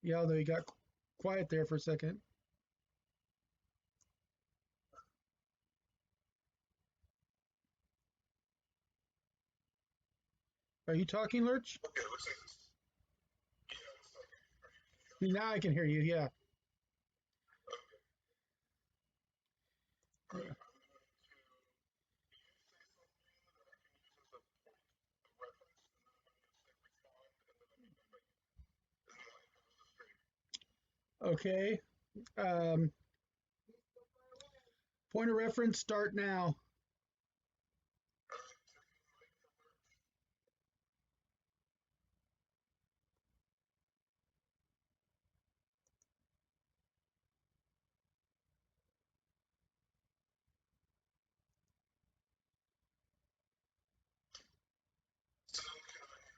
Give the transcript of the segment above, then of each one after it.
Yeah, although he got quiet there for a second. Are you talking, Lurch? Okay, looks like this. Yeah, looks like it. Now I can hear you. Yeah. Okay. All right, I'm going to. Can you say something that I can use as a point of reference, and then I'm going to say respond, and then let me know like, and then like that was the stream. Okay. Um, Point of reference. Start now. All right, checking mic for Lurch. Sound can I hear you?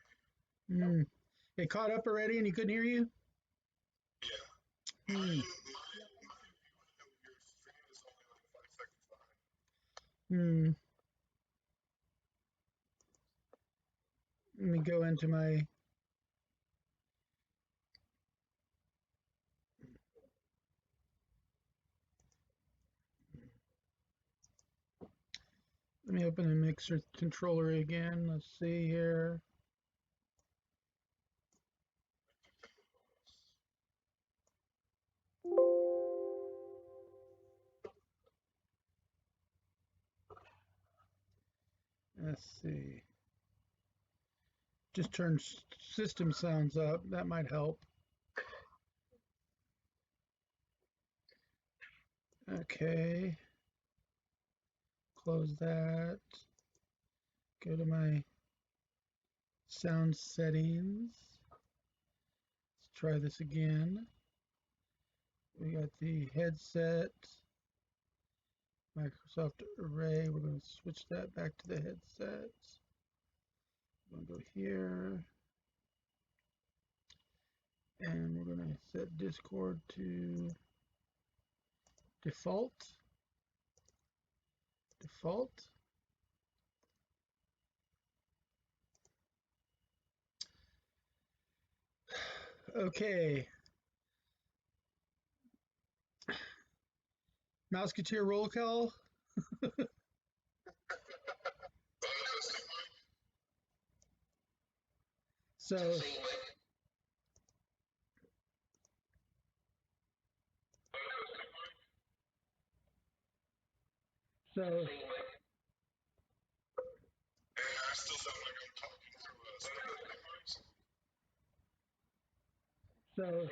It caught up already, and he couldn't hear you. Yeah. Hmm. My view of your stream is only like 5 seconds behind. Hmm. Let me go into my. Let me open the mixer controller again. Let's see here. Let's see. Just turn system sounds up. That might help. Okay. Close that. Go to my sound settings. Let's try this again. We got the headset, Microsoft Array. We're going to switch that back to the headset. I'm going to go here. And we're going to set Discord to default. Default. Okay. Mouseketeer roll call. So, so, And I still sound like I'm talking through secondary mics. so, And I still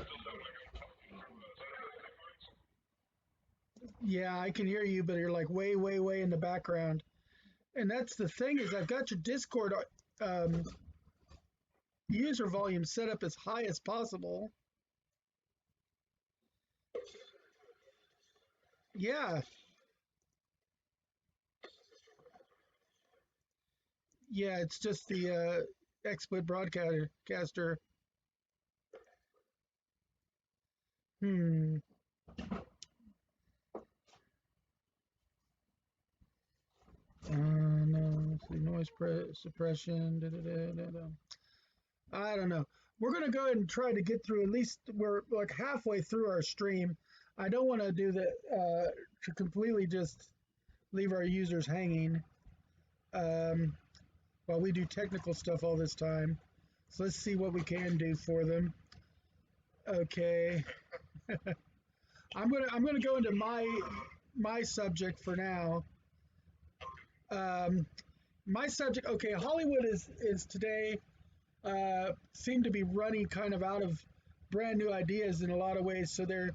sound like I'm talking through secondary mics. yeah, I can hear you, but you're like way, way, way in the background. And that's the thing is I've got your Discord um, user volume set up as high as possible. Yeah, yeah, it's just the XSplit broadcaster. Hmm. No, let's see, noise suppression. Da, da, da, da, da. I don't know. We're gonna go ahead and try to get through. At least we're like halfway through our stream. I don't want to do that to completely just leave our users hanging um, while we do technical stuff all this time. So let's see what we can do for them. Okay. I'm gonna go into my subject for now. Um, my subject. Okay, Hollywood is today seem to be running kind of out of brand new ideas in a lot of ways. So they're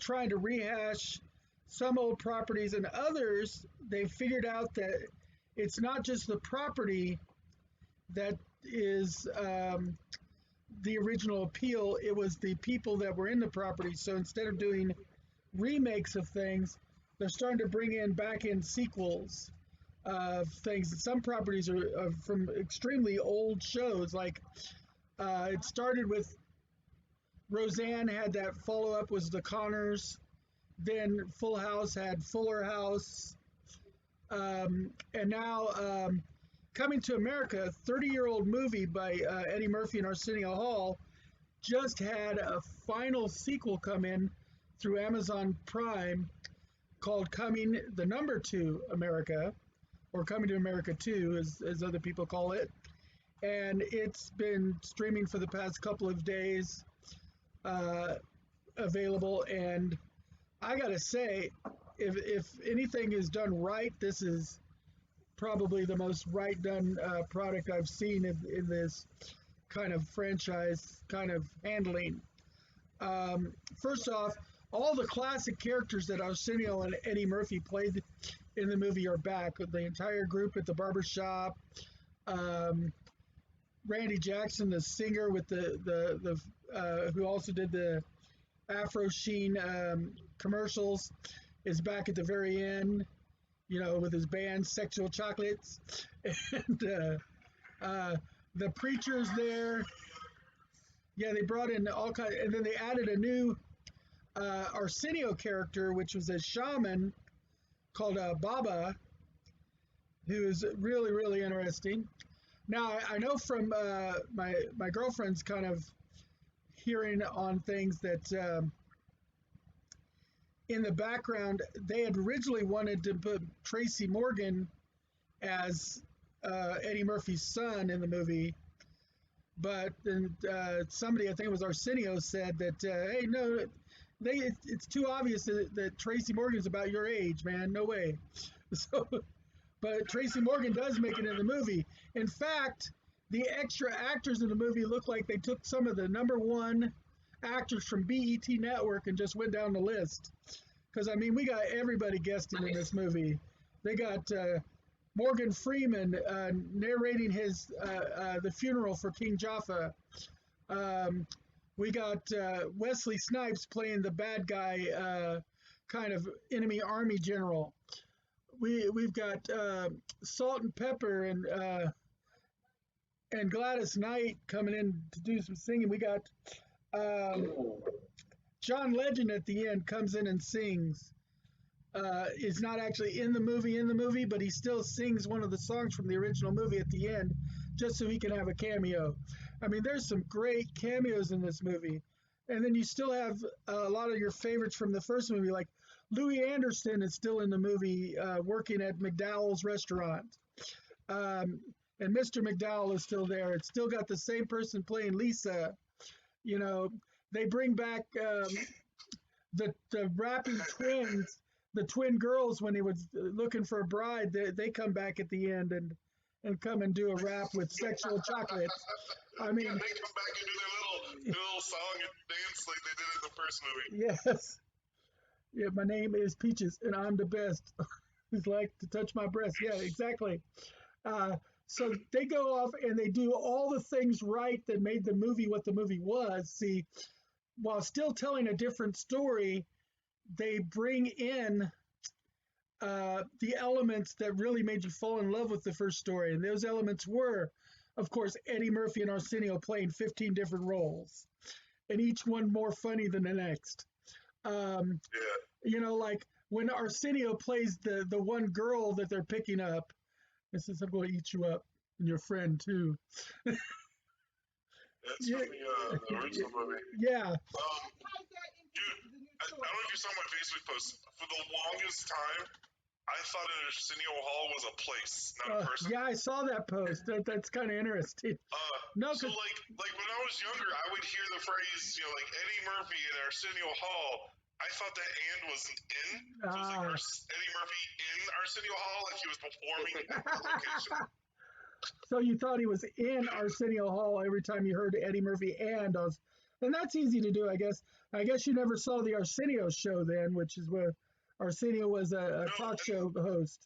trying to rehash some old properties, and others they've figured out that it's not just the property that is the original appeal, it was the people that were in the property. So instead of doing remakes of things, they're starting to bring in back in sequels of things. Some properties are from extremely old shows. Like it started with Roseanne had that follow up was the Connors. Then Full House had Fuller House, and now Coming to America, a 30-year-old movie by Eddie Murphy and Arsenio Hall, just had a final sequel come in through Amazon Prime called Coming the Number to America, or Coming to America 2, as other people call it. And it's been streaming for the past couple of days, uh, available. And I gotta say, if anything is done right, this is probably the most right done product I've seen in this kind of franchise kind of handling. First off, all the classic characters that Arsenio and Eddie Murphy played in the movie are back. The entire group at the barber shop. Um, Randy Jackson, the singer with the who also did the Afro Sheen commercials, is back at the very end. You know, with his band Sexual Chocolates, and the preacher's there. Yeah, they brought in all kinds, and then they added a new Arsenio character, which was a shaman called Baba, who is really, really interesting. Now, I know from my girlfriend's kind of hearing on things that in the background, they had originally wanted to put Tracy Morgan as Eddie Murphy's son in the movie, but then somebody, I think it was Arsenio, said that hey, no, it's too obvious that Tracy Morgan's about your age, man. No way. So, but Tracy Morgan does make it in the movie. In fact, the extra actors in the movie look like they took some of the number one actors from BET Network and just went down the list. Because I mean, we got everybody guesting in this movie. They got Morgan Freeman narrating the funeral for King Jaffa. Um, we got Wesley Snipes playing the bad guy, kind of enemy army general. We've got Salt and Pepper and Gladys Knight coming in to do some singing. We got um, John Legend at the end comes in and sings. Is not actually in the movie, but he still sings one of the songs from the original movie at the end, just so he can have a cameo. I mean, there's some great cameos in this movie, and then you still have a lot of your favorites from the first movie, like Louis Anderson is still in the movie, working at McDowell's restaurant, um, and Mr. McDowell is still there. It's still got the same person playing Lisa. You know, they bring back the rapping twins, the twin girls, when he was looking for a bride. They come back at the end and come and do a rap with Sexual Chocolates. I mean, yeah, they come back and do their little song and dance like they did in the first movie. yes, yeah. My name is Peaches, and I'm the best. Who's like to touch my breast? Yeah, exactly. Uh, so they go off and they do all the things right that made the movie what the movie was. See, while still telling a different story, they bring in the elements that really made you fall in love with the first story. And those elements were, of course, Eddie Murphy and Arsenio playing 15 different roles, and each one more funny than the next. Um, Yeah. you know, like when Arsenio plays the one girl that they're picking up, and says, "I'm going to eat you up and your friend too." That's Yeah, from the original movie. yeah, Dude, I don't know if you saw my Facebook post. For the longest time, I thought an Arsenio Hall was a place, not a person. yeah. I saw that post. That's kind of interesting. No, So cause like when I was younger, I would hear the phrase, like Eddie Murphy and Arsenio Hall. I thought that and wasn't in. So it was like Eddie Murphy in Arsenio Hall, like he was performing in the location. so you thought he was in Arsenio Hall every time you heard Eddie Murphy and that's easy to do, I guess. I guess you never saw the Arsenio show then, which is where Arsenio was a No, talk show host.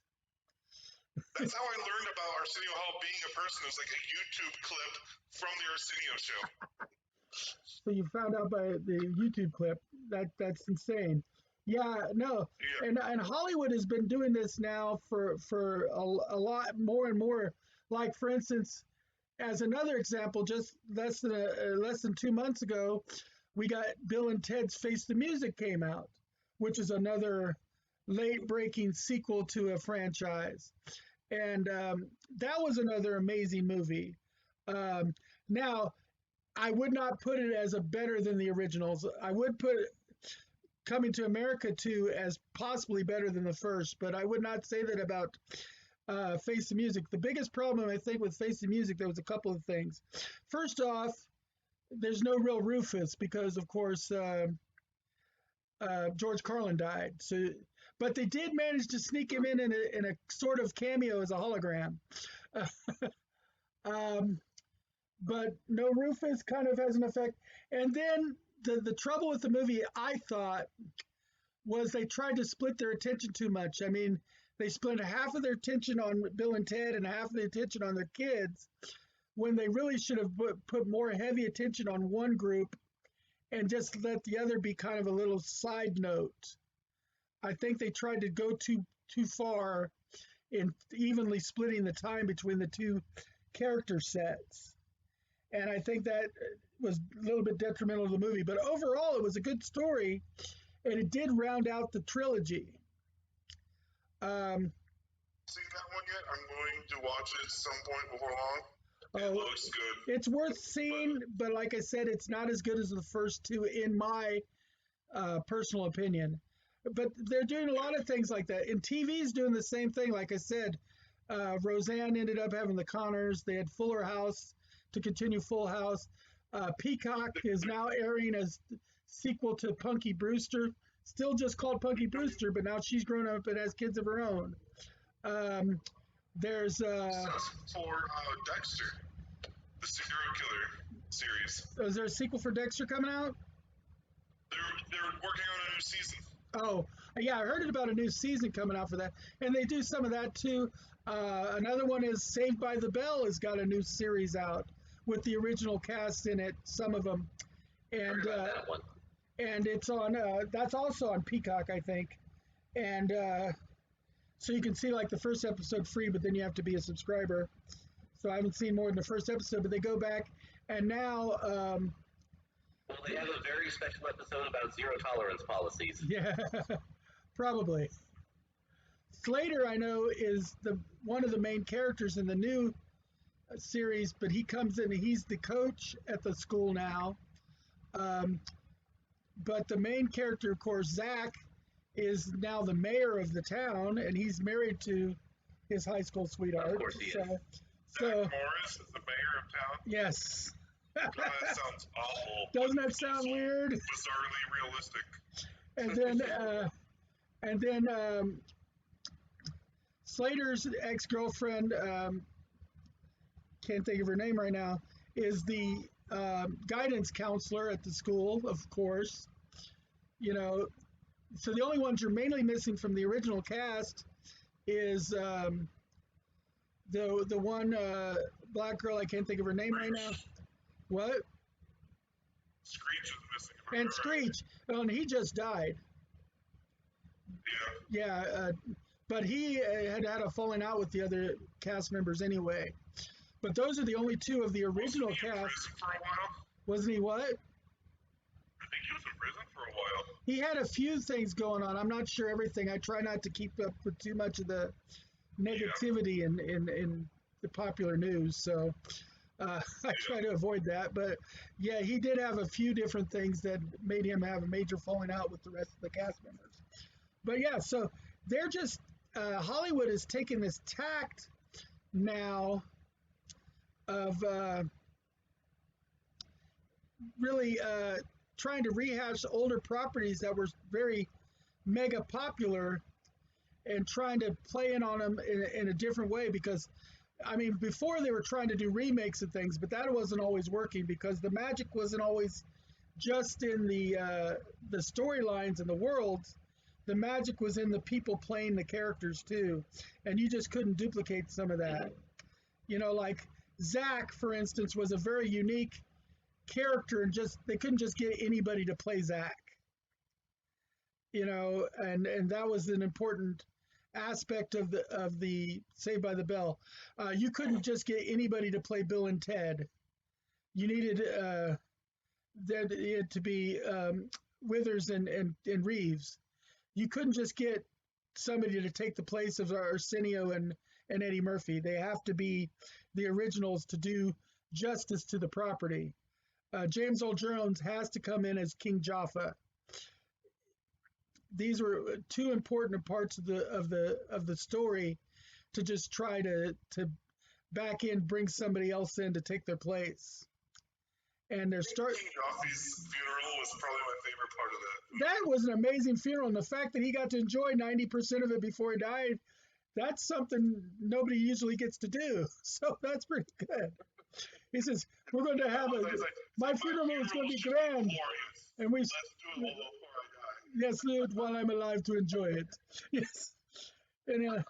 that's how I learned about Arsenio Hall being a person. It was like a YouTube clip from the Arsenio show. So you found out by the YouTube clip. That's insane. Yeah, no, Yeah. and Hollywood has been doing this now for a lot more and more. Like for instance, as another example, just less than 2 months ago, we got Bill and Ted's Face the Music came out, which is another late breaking sequel to a franchise. and that was another amazing movie. Um, Now, I would not put it as a better than the originals. I would put Coming to America 2 as possibly better than the first, but I would not say that about Face the Music. The biggest problem I think with Face the Music, there was a couple of things. First off, there's no real Rufus because, of course, George Carlin died. So, but they did manage to sneak him in a sort of cameo as a hologram. Uh, um, but no Rufus kind of has an effect. And then the trouble with the movie, I thought, was they tried to split their attention too much. I mean, they split half of their attention on Bill and Ted and half of the attention on their kids when they really should have put more heavy attention on one group and just let the other be kind of a little side note. I think they tried to go too far in evenly splitting the time between the two character sets. And I think that was a little bit detrimental to the movie. But overall, it was a good story, and it did round out the trilogy. Um, Seen that one yet? I'm going to watch it at some point before long. It oh, looks good. it's worth seeing, but like I said, it's not as good as the first two, in my personal opinion. But they're doing a lot of things like that. And TV's doing the same thing. Like I said, Roseanne ended up having the Connors. They had Fuller House to continue Full House. Peacock is now airing as sequel to Punky Brewster. Still just called Punky Brewster, but now she's grown up and has kids of her own. Um, there's For Dexter, the serial killer series. Is there a sequel for Dexter coming out? They're working on a new season. Oh, yeah, I heard about a new season coming out for that, and they do some of that too. Another one is Saved by the Bell has got a new series out with the original cast in it, some of them, and that one. And it's on. That's also on Peacock, I think, and so you can see like the first episode free, but then you have to be a subscriber. So I haven't seen more than the first episode, but they go back and now. Well, they have a very special episode about zero tolerance policies. Yeah, probably. Slater, I know, is the one of the main characters in the new series, but he comes in. He's the coach at the school now. Um, but the main character, of course, Zach, is now the mayor of the town, and he's married to his high school sweetheart. Of course he is. Zach Morris is the mayor of town. Yes. God, that sounds awful. Doesn't that sound weird? Bizarrely realistic. And then Slater's ex-girlfriend, can't think of her name right now, is the guidance counselor at the school, of course. You know, so the only ones you're mainly missing from the original cast is the one black girl. I can't think of her name right now. What? Screech is missing. And Screech, and he just died. Yeah. Yeah, but he had a falling out with the other cast members anyway. But those are the only two of the original Wasn't he in cast. prison for a while? Wasn't he what? I think he was in prison for a while. He had a few things going on. I'm not sure everything. I try not to keep up with too much of the negativity in the popular news. So I try to avoid that. But yeah, he did have a few different things that made him have a major falling out with the rest of the cast members. But yeah, so they're just, Hollywood is taking this tact now of really trying to rehash older properties that were very mega popular and trying to play in on them in a different way, because I mean, before they were trying to do remakes of things, but that wasn't always working because the magic wasn't always just in the storylines and the worlds. The magic was in the people playing the characters too, and you just couldn't duplicate some of that. You know, like Zach, for instance, was a very unique character, and just they couldn't just get anybody to play Zach. You know, and that was an important aspect of the Saved by the Bell. You couldn't just get anybody to play Bill and Ted. You needed it to be Withers and Reeves. You couldn't just get somebody to take the place of Arsenio and and Eddie Murphy. They have to be the originals to do justice to the property. James Earl Jones has to come in as King Jaffa. These were two important parts of the story to just try to back in, bring somebody else in to take their place. And they're starting. King Joffrey's funeral was probably my favorite part of that. That was an amazing funeral, and the fact that he got to enjoy 90% of it before he died, that's something nobody usually gets to do. So that's pretty good. He says, we're going to have my funeral is going to be grand. And we, let's do it before I die. Yes, do it while I'm alive to enjoy it. Yes. And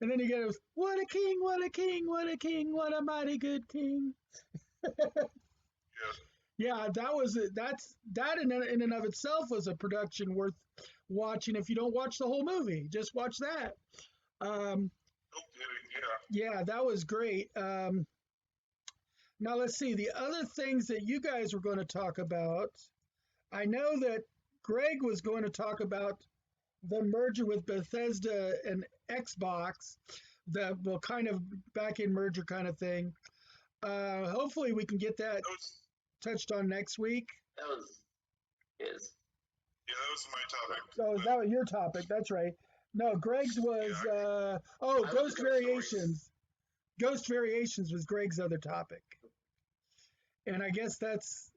then he goes, what a king, what a king, what a king, what a mighty good king. Yeah, that in and of itself was a production worth watching. If you don't watch the whole movie, just watch that. Yeah, that was great. Now let's see the other things that you guys were going to talk about. I know that Greg was going to talk about the merger with Bethesda and Xbox, the kind of back-end merger kind of thing. Hopefully we can get that touched on next week. That was his. Yeah, that was my topic. Oh, that was your topic. That's right. No, Greg's was Ghost Variations. Ghost Variations was Greg's other topic. And I guess that's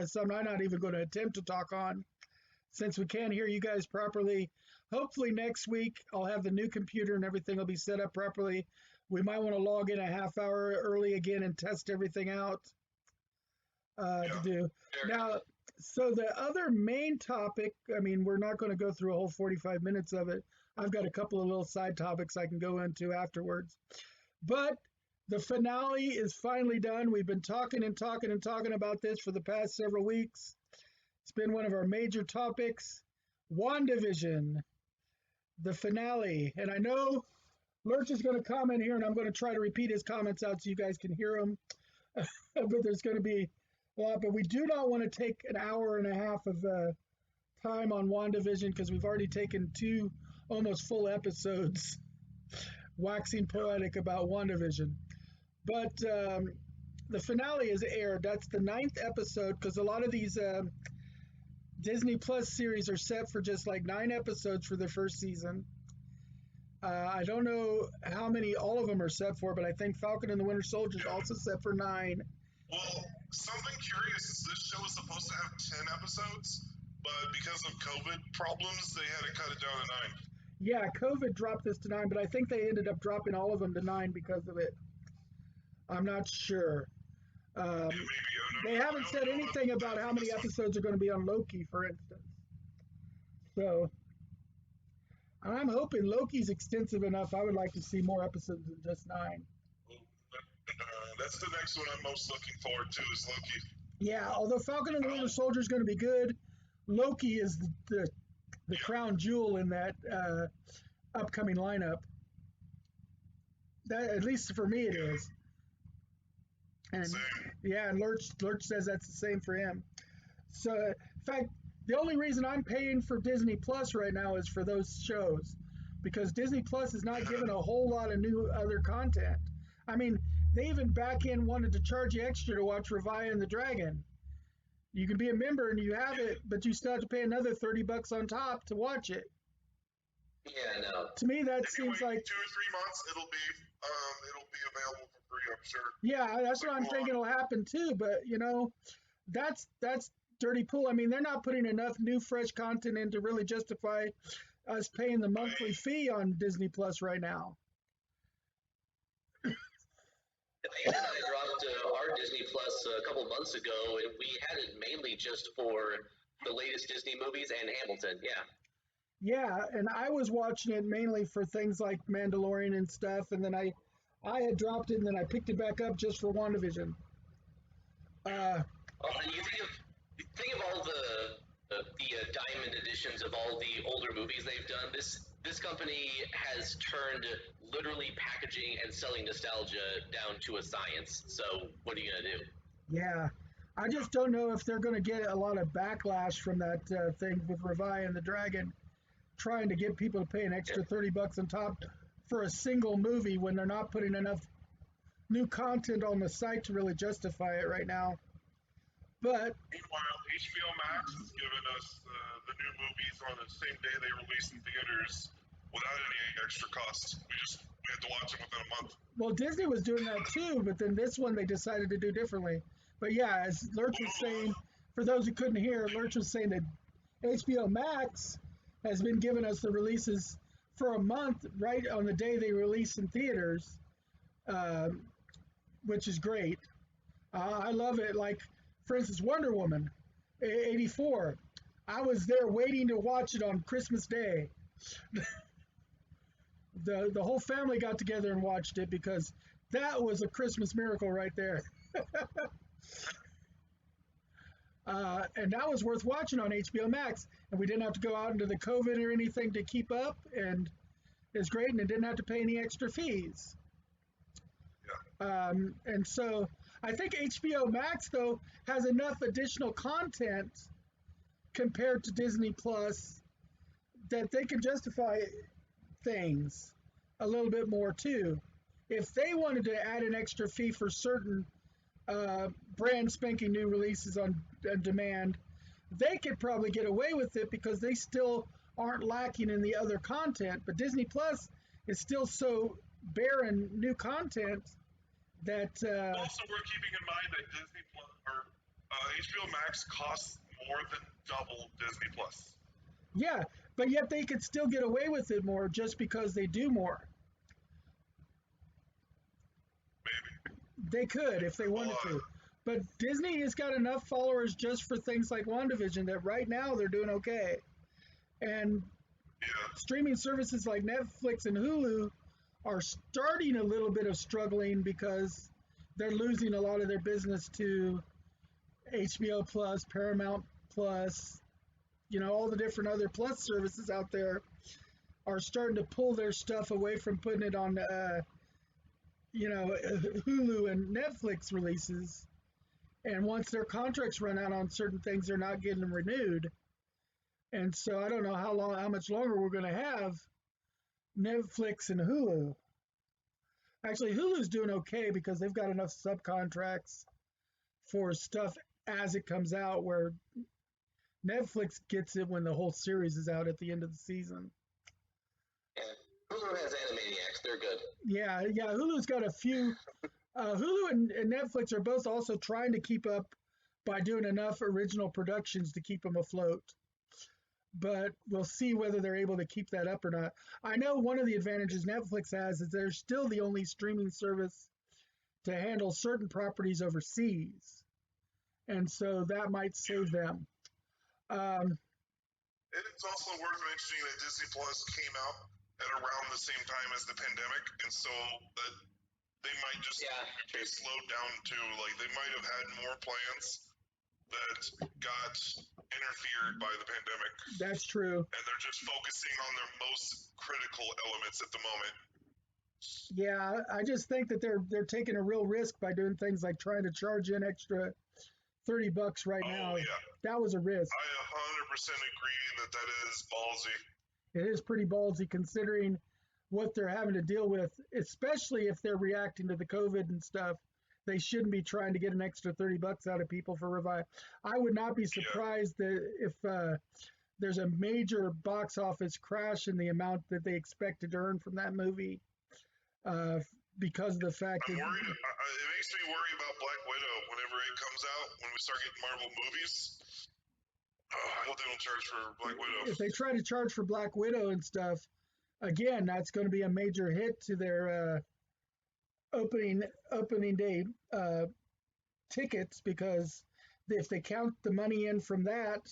something I'm not even going to attempt to talk on since we can't hear you guys properly. Hopefully next week I'll have the new computer and everything will be set up properly. We might want to log in a half hour early again and test everything out to do. Now, so the other main topic, I mean, we're not going to go through a whole 45 minutes of it. I've got a couple of little side topics I can go into afterwards. But the finale is finally done. We've been talking about this for the past several weeks. It's been one of our major topics. WandaVision, the finale. And I know Lurch is going to comment here, and I'm going to try to repeat his comments out so you guys can hear them. But there's going to be a lot. But we do not want to take an hour and a half of time on WandaVision because we've already taken 2 almost full episodes waxing poetic about WandaVision. But the finale is aired. That's the 9th episode because a lot of these Disney Plus series are set for just like 9 episodes for the first season. I don't know how many all of them are set for, but I think Falcon and the Winter Soldier is also set for 9. Well, something curious is this show was supposed to have 10 episodes, but because of COVID problems, they had to cut it down to 9. Yeah, COVID dropped this to 9, but I think they ended up dropping all of them to 9 because of it. I'm not sure. They haven't said anything about how many episodes are going to be on Loki, for instance. So, I'm hoping Loki's extensive enough. I would like to see more episodes than just 9. That's the next one I'm most looking forward to is Loki. Yeah, although Falcon and the Winter Soldier is going to be good, Loki is the crown jewel in that upcoming lineup. That, at least for me, it is. And Same. yeah, and Lurch says that's the same for him. So, in fact, the only reason I'm paying for Disney Plus right now is for those shows, because Disney Plus is not giving a whole lot of new other content. I mean, they even back in wanted to charge you extra to watch Revaya and the Dragon. You can be a member and you have it, but you still have to pay another $30 on top to watch it. Yeah, no. To me, that seems like 2 or 3 months it'll be available for free, I'm sure. Yeah, that's what I'm thinking will happen too. But you know, that's dirty pool. I mean, they're not putting enough new, fresh content in to really justify us paying the monthly fee on Disney Plus right now. Aiden and I dropped our Disney Plus a couple months ago, and we had it mainly just for the latest Disney movies and Hamilton. Yeah. Yeah, and I was watching it mainly for things like Mandalorian and stuff, and then I had dropped it, and then I picked it back up just for WandaVision. Well, and you think of all the diamond editions of all the older movies they've done. This company has turned literally packaging and selling nostalgia down to a science. So what are you gonna do? Yeah, I just don't know if they're going to get a lot of backlash from that thing with Revaya and the Dragon, trying to get people to pay an extra $30 on top for a single movie when they're not putting enough new content on the site to really justify it right now. But Meanwhile, HBO Max has given us the new movies on the same day they release in theaters without any extra cost. We had to watch them within a month. well, Disney was doing that too, but then this one they decided to do differently. But yeah, as Lurch was saying, for those who couldn't hear, Lurch was saying that HBO Max has been giving us the releases for a month right on the day they release in theaters, which is great. I love it. Like, for instance, Wonder Woman 84. I was there waiting to watch it on Christmas Day. The whole family got together and watched it because that was a Christmas miracle right there. And that was worth watching on HBO Max. And we didn't have to go out into the COVID or anything to keep up. And it's great. And it didn't have to pay any extra fees. And so I think HBO Max, though, has enough additional content compared to Disney Plus that they can justify things a little bit more too. If they wanted to add an extra fee for certain brand spanking new releases on demand, they could probably get away with it because they still aren't lacking in the other content. But Disney Plus is still so barren new content that. Also, we're keeping in mind that Disney Plus or HBO Max costs more than double Disney Plus. Yeah, but yet they could still get away with it more just because they do more. Maybe. They could if they wanted to. But Disney has got enough followers just for things like WandaVision that right now they're doing okay. And streaming services like Netflix and Hulu are starting a little bit of struggling because they're losing a lot of their business to HBO Plus, Paramount Plus, all the different other Plus services out there are starting to pull their stuff away from putting it on, Hulu and Netflix releases. And once their contracts run out on certain things, they're not getting them renewed. And so I don't know how much longer we're going to have Netflix and Hulu. Actually, Hulu's doing okay because they've got enough subcontracts for stuff as it comes out, where Netflix gets it when the whole series is out at the end of the season. Yeah, Hulu has Animaniacs. They're good. Yeah, Hulu's got a few. Hulu and Netflix are both also trying to keep up by doing enough original productions to keep them afloat. But we'll see whether they're able to keep that up or not. I know one of the advantages Netflix has is they're still the only streaming service to handle certain properties overseas. And so that might save them. It's also worth mentioning that Disney Plus came out at around the same time as the pandemic, and so that they might just be slowed down too. Like, they might have had more plans that got interfered by the pandemic. That's true. And they're just focusing on their most critical elements at the moment. Yeah, I just think that they're taking a real risk by doing things like trying to charge in extra $30 right now. Yeah. That was a risk. I 100% agree that is ballsy. It is pretty ballsy considering what they're having to deal with, especially if they're reacting to the COVID and stuff. They shouldn't be trying to get an extra $30 out of people for revive. I would not be surprised that if there's a major box office crash in the amount that they expected to earn from that movie, because of the fact I'm that worried. It makes me worry about Black Widow whenever it comes out. When we start getting Marvel movies, I hope they don't charge for Black Widow. If they try to charge for Black Widow and stuff, again, that's going to be a major hit to their opening day tickets, because if they count the money in from that,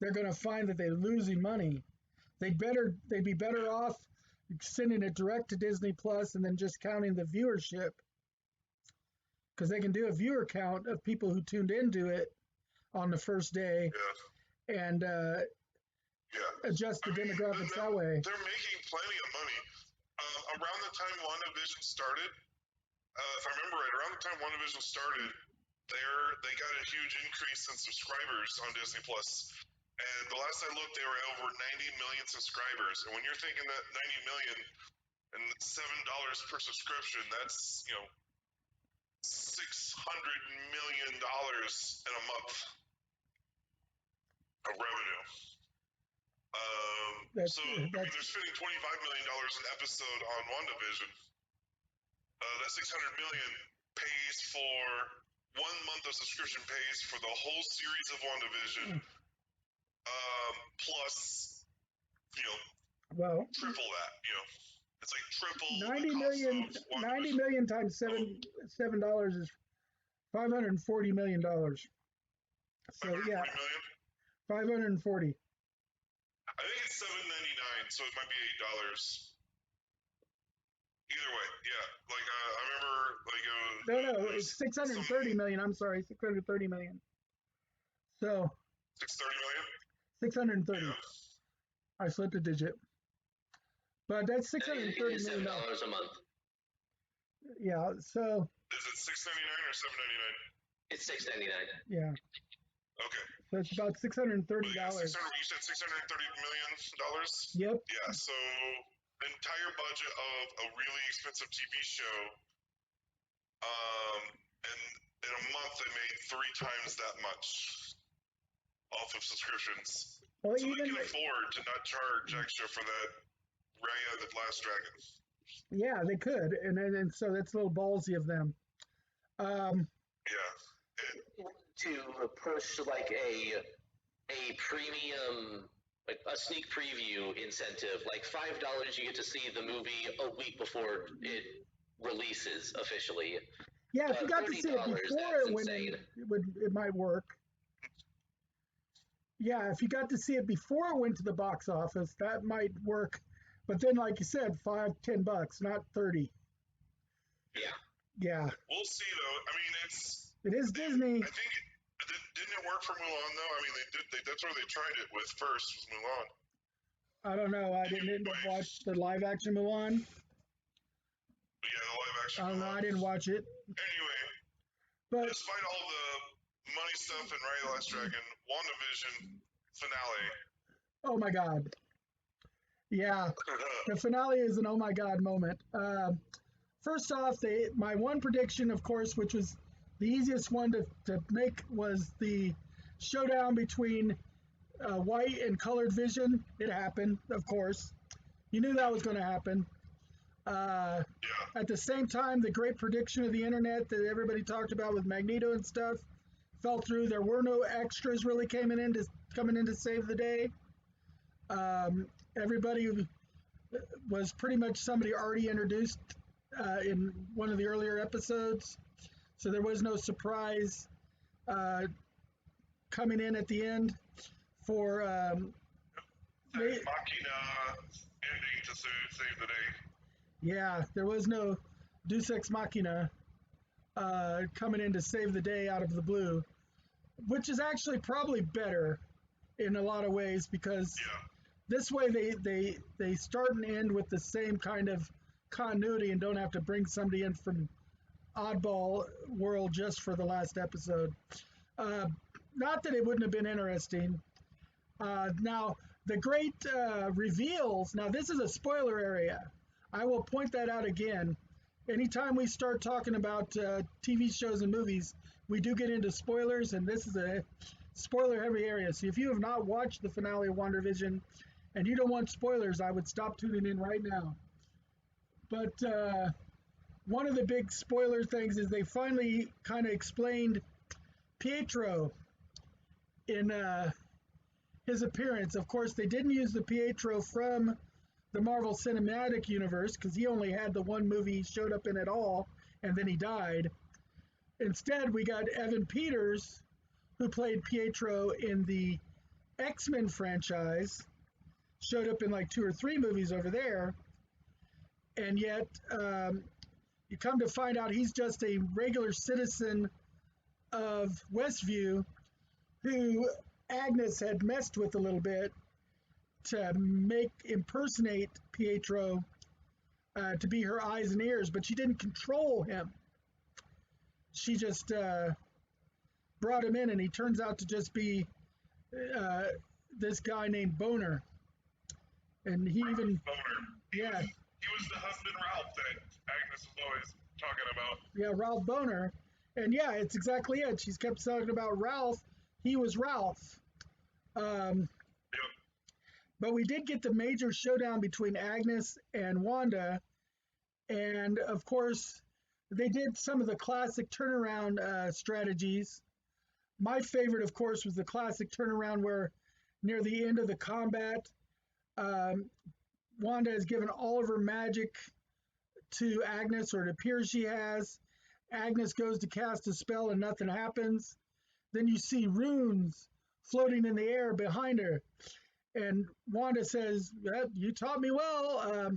they're going to find that they're losing money. They'd be better off sending it direct to Disney Plus and then just counting the viewership, because they can do a viewer count of people who tuned into it on the first day and adjust the demographics that way. They're making plenty of money. Around the time WandaVision started, if I remember right, around the time WandaVision started, they got a huge increase in subscribers on Disney Plus. And the last I looked, they were over 90 million subscribers. And when you're thinking that 90 million, and it's $7 per subscription. That's $600 million in a month of revenue. They're spending $25 million an episode on WandaVision. That $600 million pays for 1 month of subscription, pays for the whole series of WandaVision, plus triple that. It's like triple 90 million. 90 million times $7 is $540 million. So yeah, 540. I think it's $7.99, so it might be $8. Either way, yeah. Like I remember, No, it's 630 million. I'm sorry, 630 million. So 630 million. 630. Yeah. I slipped a digit, but that's $630 million $7 a month. Yeah. So is it $6.99 or $7.99? It's $6.99. Yeah. Okay. So it's about $630. You said $630 million? Yep. Yeah. So the entire budget of a really expensive TV show, and in a month they made 3 times that much off of subscriptions. Well, so they can afford to not charge extra for that Raya the Last Dragon. Yeah, they could, and so that's a little ballsy of them. Yeah. To push like a premium, like a sneak preview incentive, like $5 you get to see the movie a week before it releases officially. Yeah, if you got to see it before it went in, it might work. Yeah, if you got to see it before it went to the box office, that might work. But then, like you said, $5-10, not 30. Yeah. We'll see, though. I mean, it is Disney. I think didn't it work for Mulan, though? I mean, that's where they tried it with first, was Mulan. I don't know. I didn't end up watch the live action Mulan. Yeah, the live action. I don't know. I didn't watch it. Anyway, but despite all the money stuff in Raya the Last Dragon, WandaVision finale. Oh my God. Yeah, the finale is an oh my God moment. First off, my one prediction, of course, which was the easiest one to make, was the showdown between white and colored Vision. It happened, of course. You knew that was going to happen. At the same time, the great prediction of the internet that everybody talked about with Magneto and stuff fell through. There were no extras really coming in to save the day. Everybody was pretty much somebody already introduced in one of the earlier episodes, so there was no surprise coming in at the end for Machina ending to save the day. Yeah, there was no Deus Ex Machina coming in to save the day out of the blue, which is actually probably better in a lot of ways, because this way they start and end with the same kind of continuity and don't have to bring somebody in from oddball world just for the last episode. Not that it wouldn't have been interesting. Now, the great reveals, now this is a spoiler area. I will point that out again. Anytime we start talking about TV shows and movies, we do get into spoilers, and this is a spoiler heavy area. So if you have not watched the finale of WandaVision and you don't want spoilers, I would stop tuning in right now. But one of the big spoiler things is they finally kind of explained Pietro in his appearance. Of course, they didn't use the Pietro from the Marvel Cinematic Universe, because he only had the one movie he showed up in at all, and then he died. Instead, we got Evan Peters, who played Pietro in the X-Men franchise, showed up in like 2 or 3 movies over there, and yet you come to find out he's just a regular citizen of Westview who Agnes had messed with a little bit to impersonate Pietro to be her eyes and ears, but she didn't control him. She just brought him in, and he turns out to just be this guy named Boner. And he even, He was the husband Ralph that Agnes was always talking about. Yeah, Ralph Boner. And yeah, it's exactly it. She's kept talking about Ralph. He was Ralph. Um, Yep. but we did get the major showdown between Agnes and Wanda. And of course, they did some of the classic turnaround strategies. My favorite, of course, was the classic turnaround where near the end of the combat, um, Wanda has given all of her magic to Agnes, or it appears she has. Agnes goes to cast a spell and nothing happens. Then you see runes floating in the air behind her. And Wanda says, "You taught me well.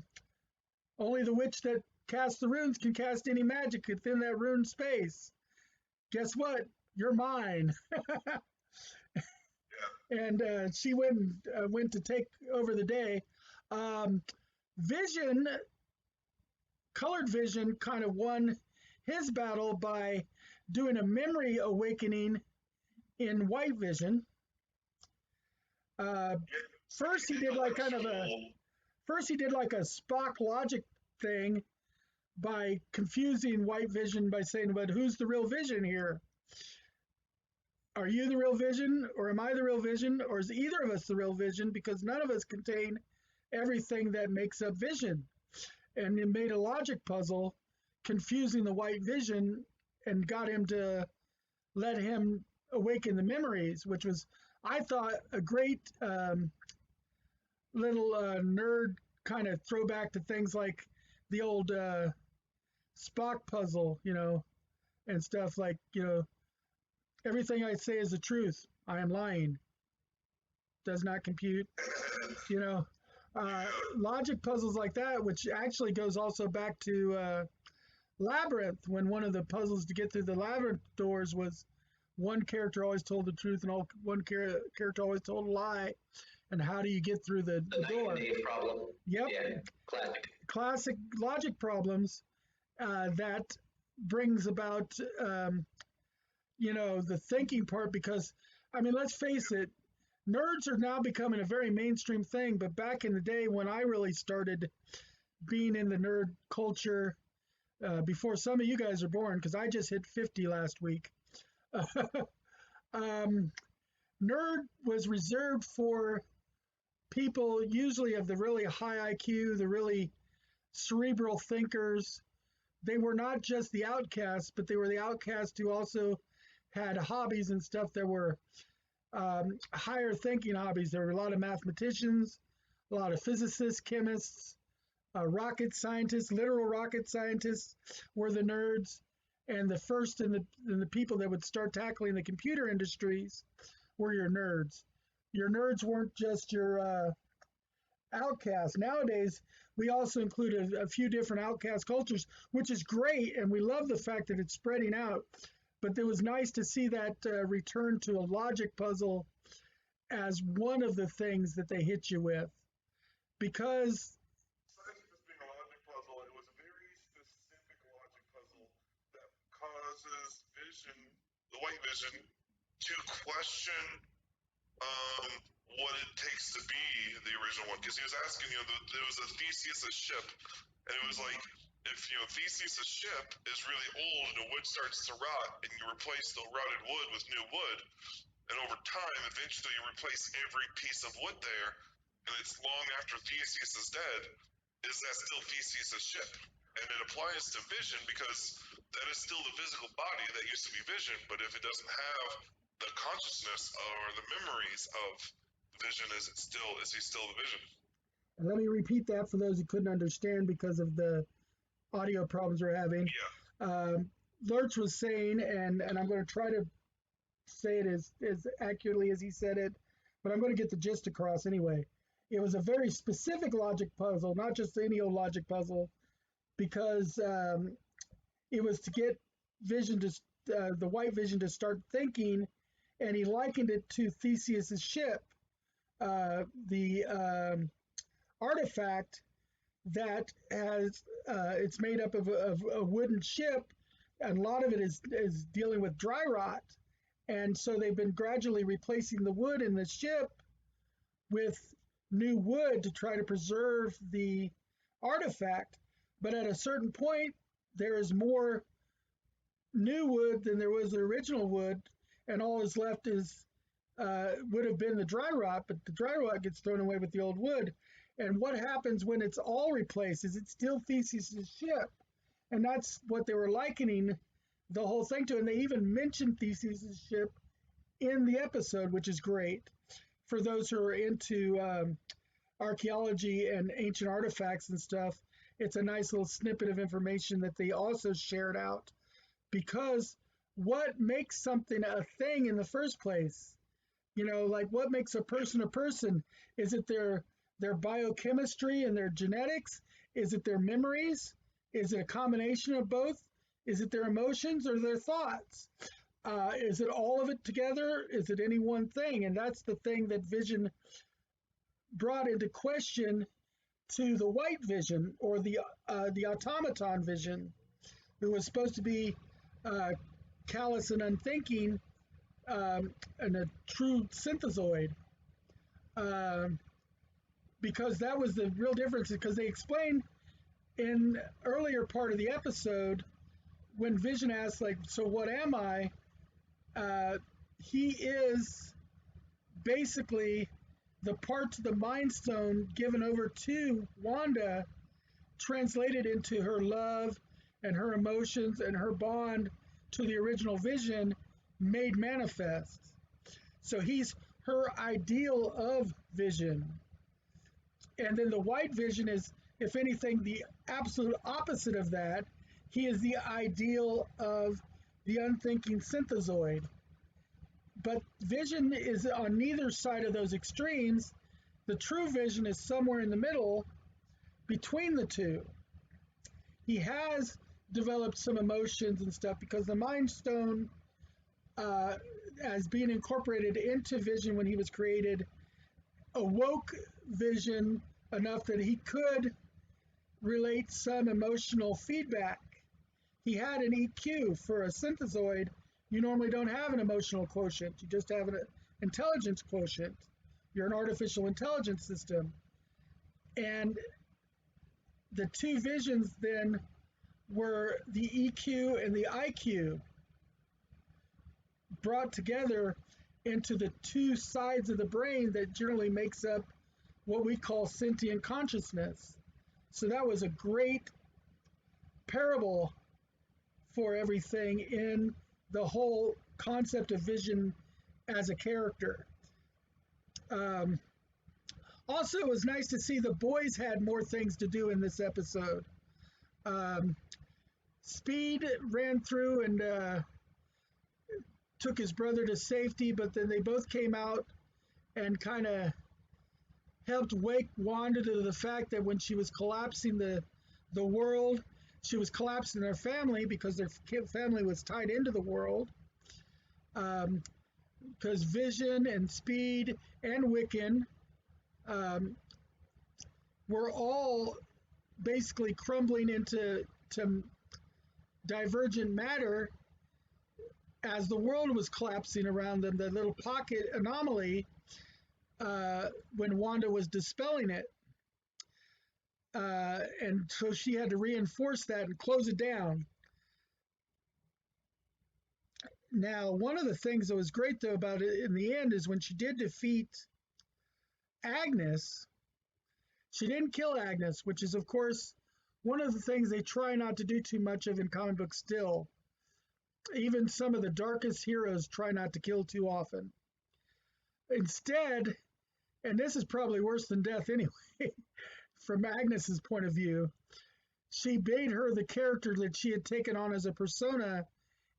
Only the witch that casts the runes can cast any magic within that rune space. Guess what? You're mine." And she went to take over the day. Um, Vision, Colored Vision, kind of won his battle by doing a memory awakening in White Vision. First, he did like kind of a first he did like a Spock logic thing by confusing White Vision by saying, "But who's the real Vision here? Are you the real Vision, or am I the real Vision, or is either of us the real Vision? Because none of us contain everything that makes up Vision." And it made a logic puzzle confusing the White Vision and got him to let him awaken the memories, which was, I thought, a great little nerd kind of throwback to things like the old Spock puzzle, and stuff like, everything I say is the truth. I am lying. Does not compute. You know, logic puzzles like that, which actually goes also back to Labyrinth, when one of the puzzles to get through the Labyrinth doors was one character always told the truth and one character always told a lie. And how do you get through the door? Problem. Yep. Yeah, classic. Classic logic problems that brings about, the thinking part, because, I mean, let's face it, nerds are now becoming a very mainstream thing. But back in the day when I really started being in the nerd culture, before some of you guys are born, because I just hit 50 last week, nerd was reserved for people usually of the really high IQ, the really cerebral thinkers. They were not just the outcasts, but they were the outcasts who also had hobbies and stuff that were higher thinking hobbies. There were a lot of mathematicians, a lot of physicists, chemists, rocket scientists, literal rocket scientists were the nerds. And the first and the people that would start tackling the computer industries were your nerds. Your nerds weren't just your outcasts. Nowadays, we also include a few different outcast cultures, which is great, and we love the fact that it's spreading out. But it was nice to see that return to a logic puzzle as one of the things that they hit you with, because Besides just being a logic puzzle, it was a very specific logic puzzle that causes Vision, the White Vision, to question um, what it takes to be the original one. Because he was asking, there was a Theseus' ship, and it was like, if Theseus' ship is really old and the wood starts to rot, and you replace the rotted wood with new wood, and over time, eventually you replace every piece of wood there, and it's long after Theseus is dead, is that still Theseus' ship? And it applies to Vision because that is still the physical body that used to be Vision, but if it doesn't have the consciousness or the memories of Vision, is he still the Vision? And let me repeat that for those who couldn't understand because of the audio problems we're having. Yeah. Lurch was saying, and I'm going to try to say it as accurately as he said it, but I'm going to get the gist across anyway. It was a very specific logic puzzle, not just any old logic puzzle, because it was to get Vision to the White Vision to start thinking, and he likened it to Theseus's ship, the artifact that has it's made up of a wooden ship, and a lot of it is dealing with dry rot, and so they've been gradually replacing the wood in the ship with new wood to try to preserve the artifact, but at a certain point, there is more new wood than there was the original wood, and all is left is would have been the dry rot, but the dry rot gets thrown away with the old wood. And what happens when it's all replaced? Is it still Theseus's ship? And that's what they were likening the whole thing to. And they even mentioned Theseus's ship in the episode, which is great for those who are into archaeology and ancient artifacts and stuff. It's a nice little snippet of information that they also shared out, because what makes something a thing in the first place? Like what makes a person a person? Is it their biochemistry and their genetics? Is it their memories? Is it a combination of both? Is it their emotions or their thoughts? Is it all of it together? Is it any one thing? And that's the thing that Vision brought into question to the White Vision, or the automaton Vision, who was supposed to be callous and unthinking, and a true synthezoid, because that was the real difference. Because they explained in earlier part of the episode, when Vision asked, like, so what am I? He is basically the parts of the Mind Stone given over to Wanda, translated into her love and her emotions and her bond to the original Vision, made manifest. So he's her ideal of Vision. And then the White Vision is, if anything, the absolute opposite of that. He is the ideal of the unthinking synthezoid. But Vision is on neither side of those extremes. The true Vision is somewhere in the middle between the two. He has developed some emotions and stuff, because the Mind Stone, as being incorporated into Vision when he was created, awoke Vision enough that he could relate some emotional feedback. He had an EQ. For a synthezoid, you normally don't have an emotional quotient. You just have an intelligence quotient. You're an artificial intelligence system. And the two Visions then were the EQ and the IQ brought together into the two sides of the brain that generally makes up what we call sentient consciousness. So that was a great parable for everything in the whole concept of Vision as a character. Also, it was nice to see the boys had more things to do in this episode. Speed ran through and took his brother to safety, but then they both came out and kind of helped wake Wanda to the fact that when she was collapsing the world, she was collapsing their family, because their family was tied into the world. Because Vision and Speed and Wiccan were all basically crumbling into divergent matter as the world was collapsing around them, the little pocket anomaly, when Wanda was dispelling it. And so she had to reinforce that and close it down. Now, one of the things that was great, though, about it in the end is when she did defeat Agnes, she didn't kill Agnes, which is, of course, one of the things they try not to do too much of in comic books still. Even some of the darkest heroes try not to kill too often. Instead, and this is probably worse than death anyway, from Agnes's point of view, she made her the character that she had taken on as a persona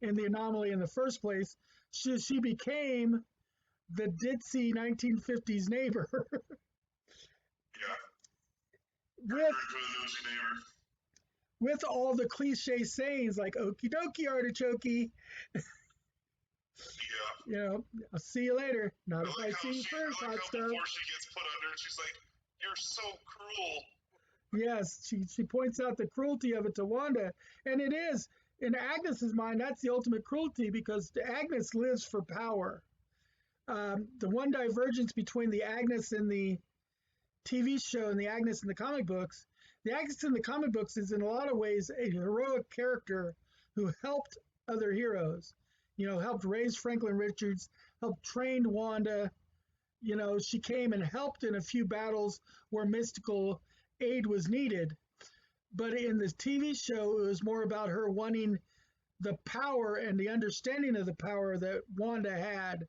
in the anomaly in the first place. She became the ditzy 1950s neighbor. Yeah. With all the cliche sayings like "okie dokie, artichokey." Yeah. I'll see you later. Not if I see you first, hot stuff. Before she gets put under, she's like, "You're so cruel." Yes, she points out the cruelty of it to Wanda, and it is, in Agnes's mind, that's the ultimate cruelty, because Agnes lives for power. The one divergence between the Agnes in the TV show and the Agnes in the comic books, the Agnes in the comic books is in a lot of ways a heroic character who helped other heroes. Helped raise Franklin Richards, helped train Wanda. She came and helped in a few battles where mystical aid was needed. But in the TV show, it was more about her wanting the power and the understanding of the power that Wanda had.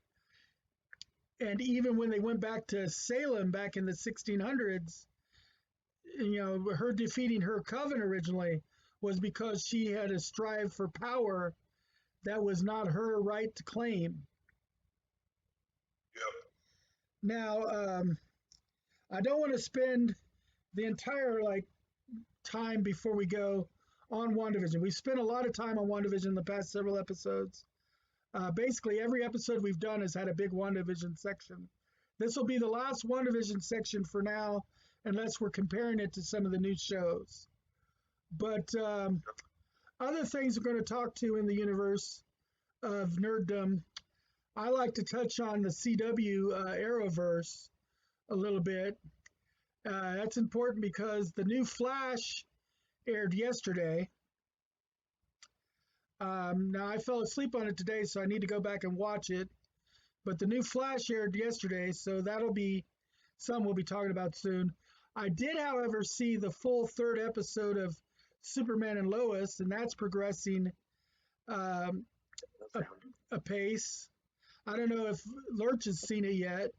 And even when they went back to Salem back in the 1600s, her defeating her coven originally was because she had a strive for power that was not her right to claim. Yep. Now, I don't want to spend the entire time before we go on WandaVision. We spent a lot of time on WandaVision in the past several episodes. Basically, every episode we've done has had a big WandaVision section. This will be the last WandaVision section for now, unless we're comparing it to some of the new shows. But other things we're going to talk to in the universe of nerddom, I like to touch on the CW Arrowverse a little bit. That's important because the new Flash aired yesterday. Now, I fell asleep on it today, so I need to go back and watch it. But the new Flash aired yesterday, so that'll be something we'll be talking about soon. I did, however, see the full third episode of Superman and Lois, and that's progressing apace. I don't know if Lurch has seen it yet.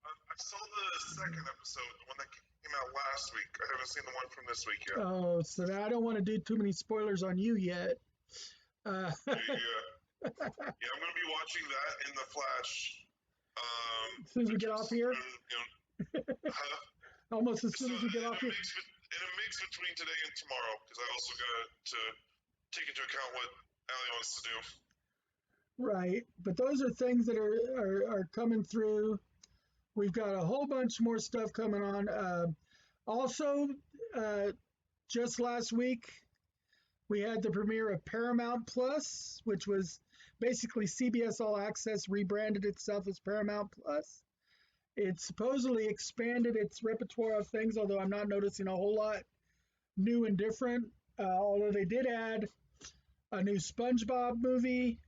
I saw the second episode, the one that came out last week. I haven't seen the one from this week yet. Oh, so I don't want to do too many spoilers on you yet. Yeah, I'm going to be watching that in the Flash. As soon as we get off here? Almost as soon as we get off here? In a mix between today and tomorrow, because I also got to take into account what Allie wants to do. Right, but those are things that are coming through. We've got a whole bunch more stuff coming on. Also, just last week, we had the premiere of Paramount Plus, which was basically CBS All Access rebranded itself as Paramount Plus. It supposedly expanded its repertoire of things, although I'm not noticing a whole lot new and different. Although they did add a new SpongeBob movie.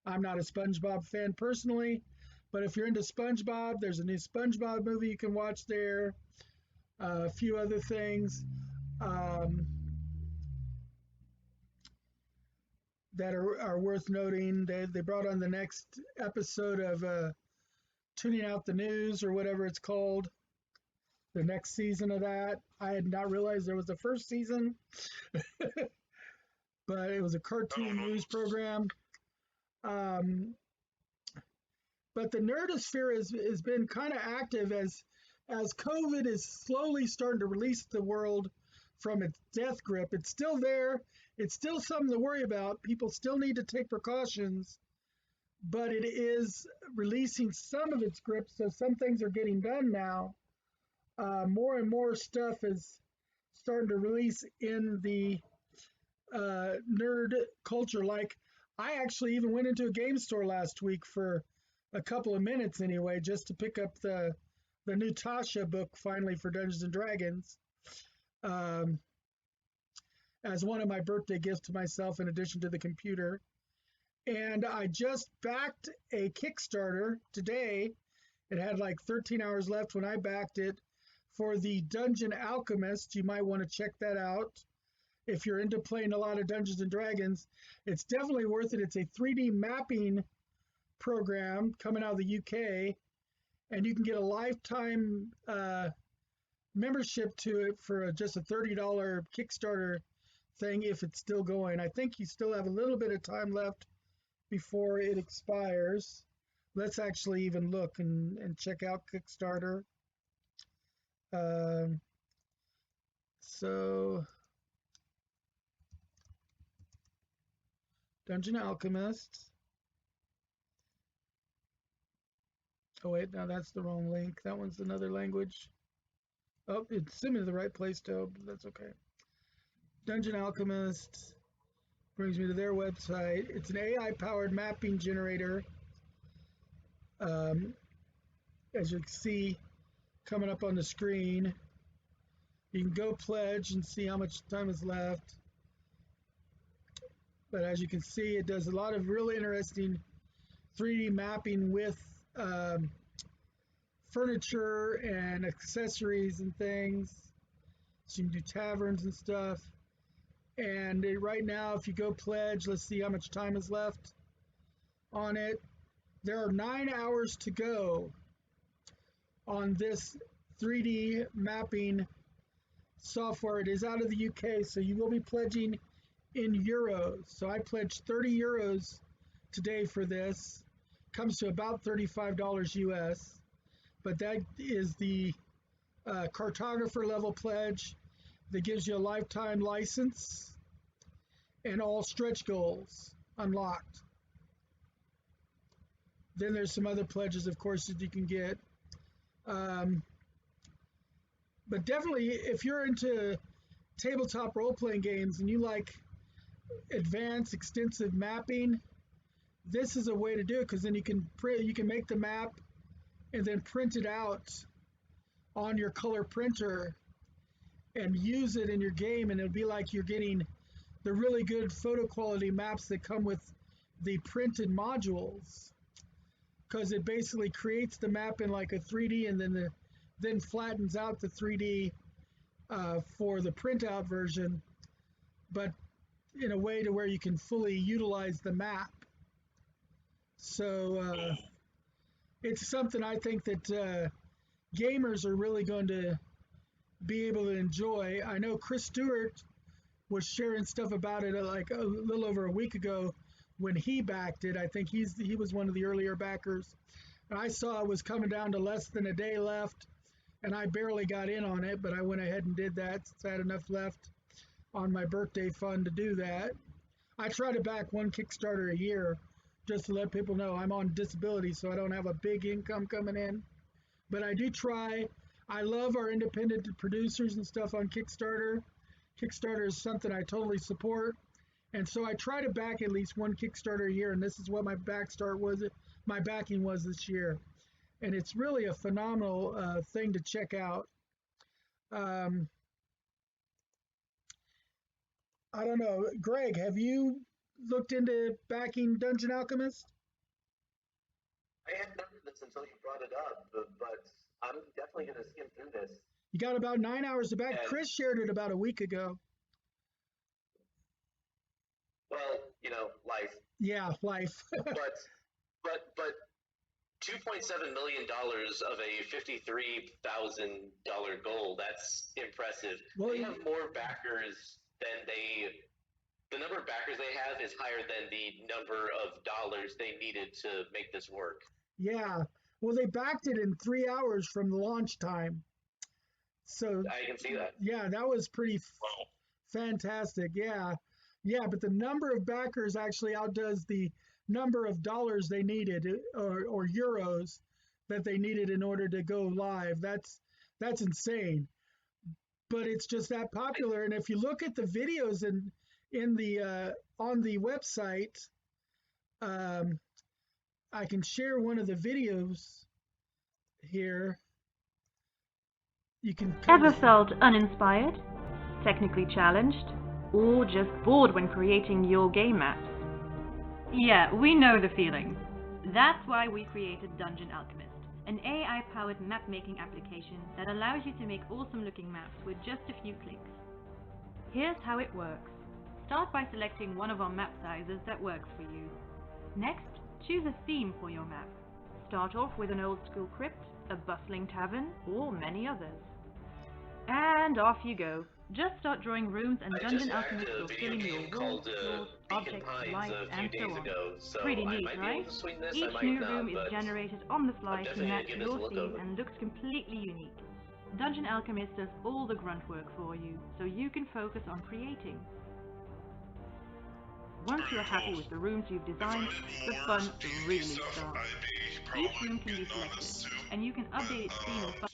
I'm not a SpongeBob fan personally, but if you're into SpongeBob, there's a new SpongeBob movie you can watch there. A few other things that are worth noting. They brought on the next episode of Tuning Out the News, or whatever it's called. The next season of that. I had not realized there was a first season, but it was a cartoon news program. But the nerdosphere has been kind of active as COVID is slowly starting to release the world from its death grip. It's still there. It's still something to worry about. People still need to take precautions, but it is releasing some of its grip. So some things are getting done now. More and more stuff is starting to release in the nerd culture. Like, I actually even went into a game store last week for a couple of minutes anyway, just to pick up the new Tasha book finally for Dungeons and Dragons, as one of my birthday gifts to myself in addition to the computer. And I just backed a Kickstarter today. It had like 13 hours left when I backed it for the Dungeon Alchemist. You might want to check that out. If you're into playing a lot of Dungeons and Dragons, it's definitely worth it. It's a 3D mapping program coming out of the UK, and you can get a lifetime membership to it for just a $30 Kickstarter thing if it's still going. I think you still have a little bit of time left before it expires. Let's actually even look and check out Kickstarter. So Dungeon Alchemist. Oh wait, no, that's the wrong link. That one's another language. Oh, it's sent me to the right place though, but that's okay. Dungeon Alchemist brings me to their website. It's an AI-powered mapping generator. As you can see coming up on the screen, You can go pledge and see how much time is left. But as you can see, it does a lot of really interesting 3D mapping with furniture and accessories and things. So you can do taverns and stuff. And right now, if you go pledge, let's see how much time is left on it. There are 9 hours to go on this 3D mapping software. It is out of the UK, so you will be pledging in euros. So I pledged 30 euros today for this. Comes to about $35 US, but that is the cartographer level pledge that gives you a lifetime license and all stretch goals unlocked. Then there's some other pledges, of course, that you can get. But definitely, if you're into tabletop role-playing games and you like advanced, extensive mapping, this is a way to do it, because then you can make the map and then print it out on your color printer and use it in your game, and it'll be like you're getting the really good photo quality maps that come with the printed modules, because it basically creates the map in like a 3D and then flattens out the 3D for the printout version, but in a way to where you can fully utilize the map. So it's something I think that gamers are really going to be able to enjoy. I know Chris Stewart was sharing stuff about it like a little over a week ago when he backed it. I think he was one of the earlier backers. And I saw it was coming down to less than a day left, and I barely got in on it, but I went ahead and did that since I had enough left on my birthday fund to do that. I try to back one Kickstarter a year just to let people know I'm on disability, so I don't have a big income coming in. But I do try. I love our independent producers and stuff on Kickstarter. Kickstarter is something I totally support. And so I try to back at least one Kickstarter a year, and this is what my backing was this year. And it's really a phenomenal thing to check out. I don't know, Greg, have you looked into backing Dungeon Alchemist? I hadn't heard of this until you brought it up, but I'm definitely going to skim through this. You got about 9 hours to back. And, Chris shared it about a week ago. well, you know, life. Yeah, life. but $2.7 million of a $53,000 goal, that's impressive. Well, they have more backers than the number of backers they have is higher than the number of dollars they needed to make this work. Yeah. Well, they backed it in 3 hours from the launch time. So I can see that. Yeah, that was pretty fantastic. Yeah. Yeah, but the number of backers actually outdoes the number of dollars they needed, or euros that they needed in order to go live. That's insane. But it's just that popular. And if you look at the videos in the on the website, I can share one of the videos here. You can Ever felt uninspired, technically challenged, or just bored when creating your game maps? Yeah, we know the feeling. That's why we created Dungeon Alchemist, an AI-powered map-making application that allows you to make awesome-looking maps with just a few clicks. Here's how it works. Start by selecting one of our map sizes that works for you. Next, choose a theme for your map. Start off with an old-school crypt, a bustling tavern, or many others. And off you go. Just start drawing rooms and Dungeon Alchemist will fill in your walls, floors, objects, lights, and so on. Pretty neat, right? Each new room is generated on the fly to match your theme and looks completely unique. Dungeon Alchemist does all the grunt work for you, so you can focus on creating. Once you're happy with the rooms you've designed, the fun really starts. Each room can be selected, and you can update its theme and fun.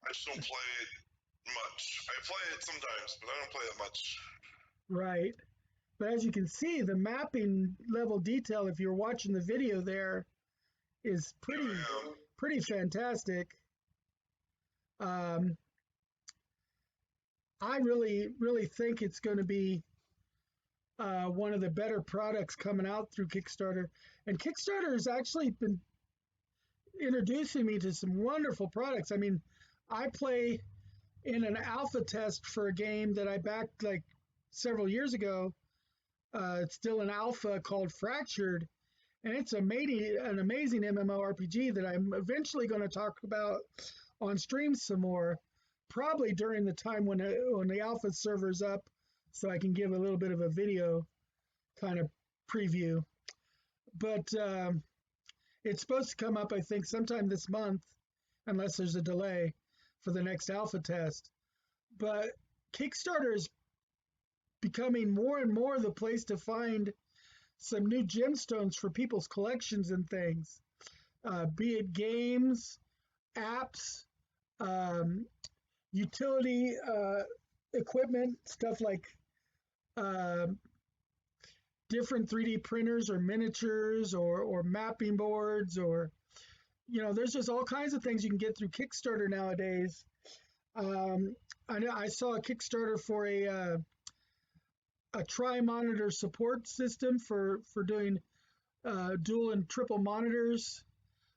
I just don't play it much. I play it sometimes, but I don't play it much. Right. But as you can see, the mapping level detail, if you're watching the video there, is pretty fantastic. I really think it's going to be one of the better products coming out through Kickstarter. And Kickstarter has actually been introducing me to some wonderful products. I mean, I play in an alpha test for a game that I backed like several years ago. It's still an alpha called Fractured, and it's an amazing MMORPG that I'm eventually going to talk about on stream some more, probably during the time when the alpha server's up, so I can give a little bit of a video kind of preview. But it's supposed to come up, I think, sometime this month, unless there's a delay for the next alpha test. But Kickstarter is becoming more and more the place to find some new gemstones for people's collections and things, be it games, apps, utility equipment, stuff like uh, different 3D printers or miniatures or mapping boards, or there's just all kinds of things you can get through Kickstarter nowadays. I saw a Kickstarter for a tri-monitor support system for doing dual and triple monitors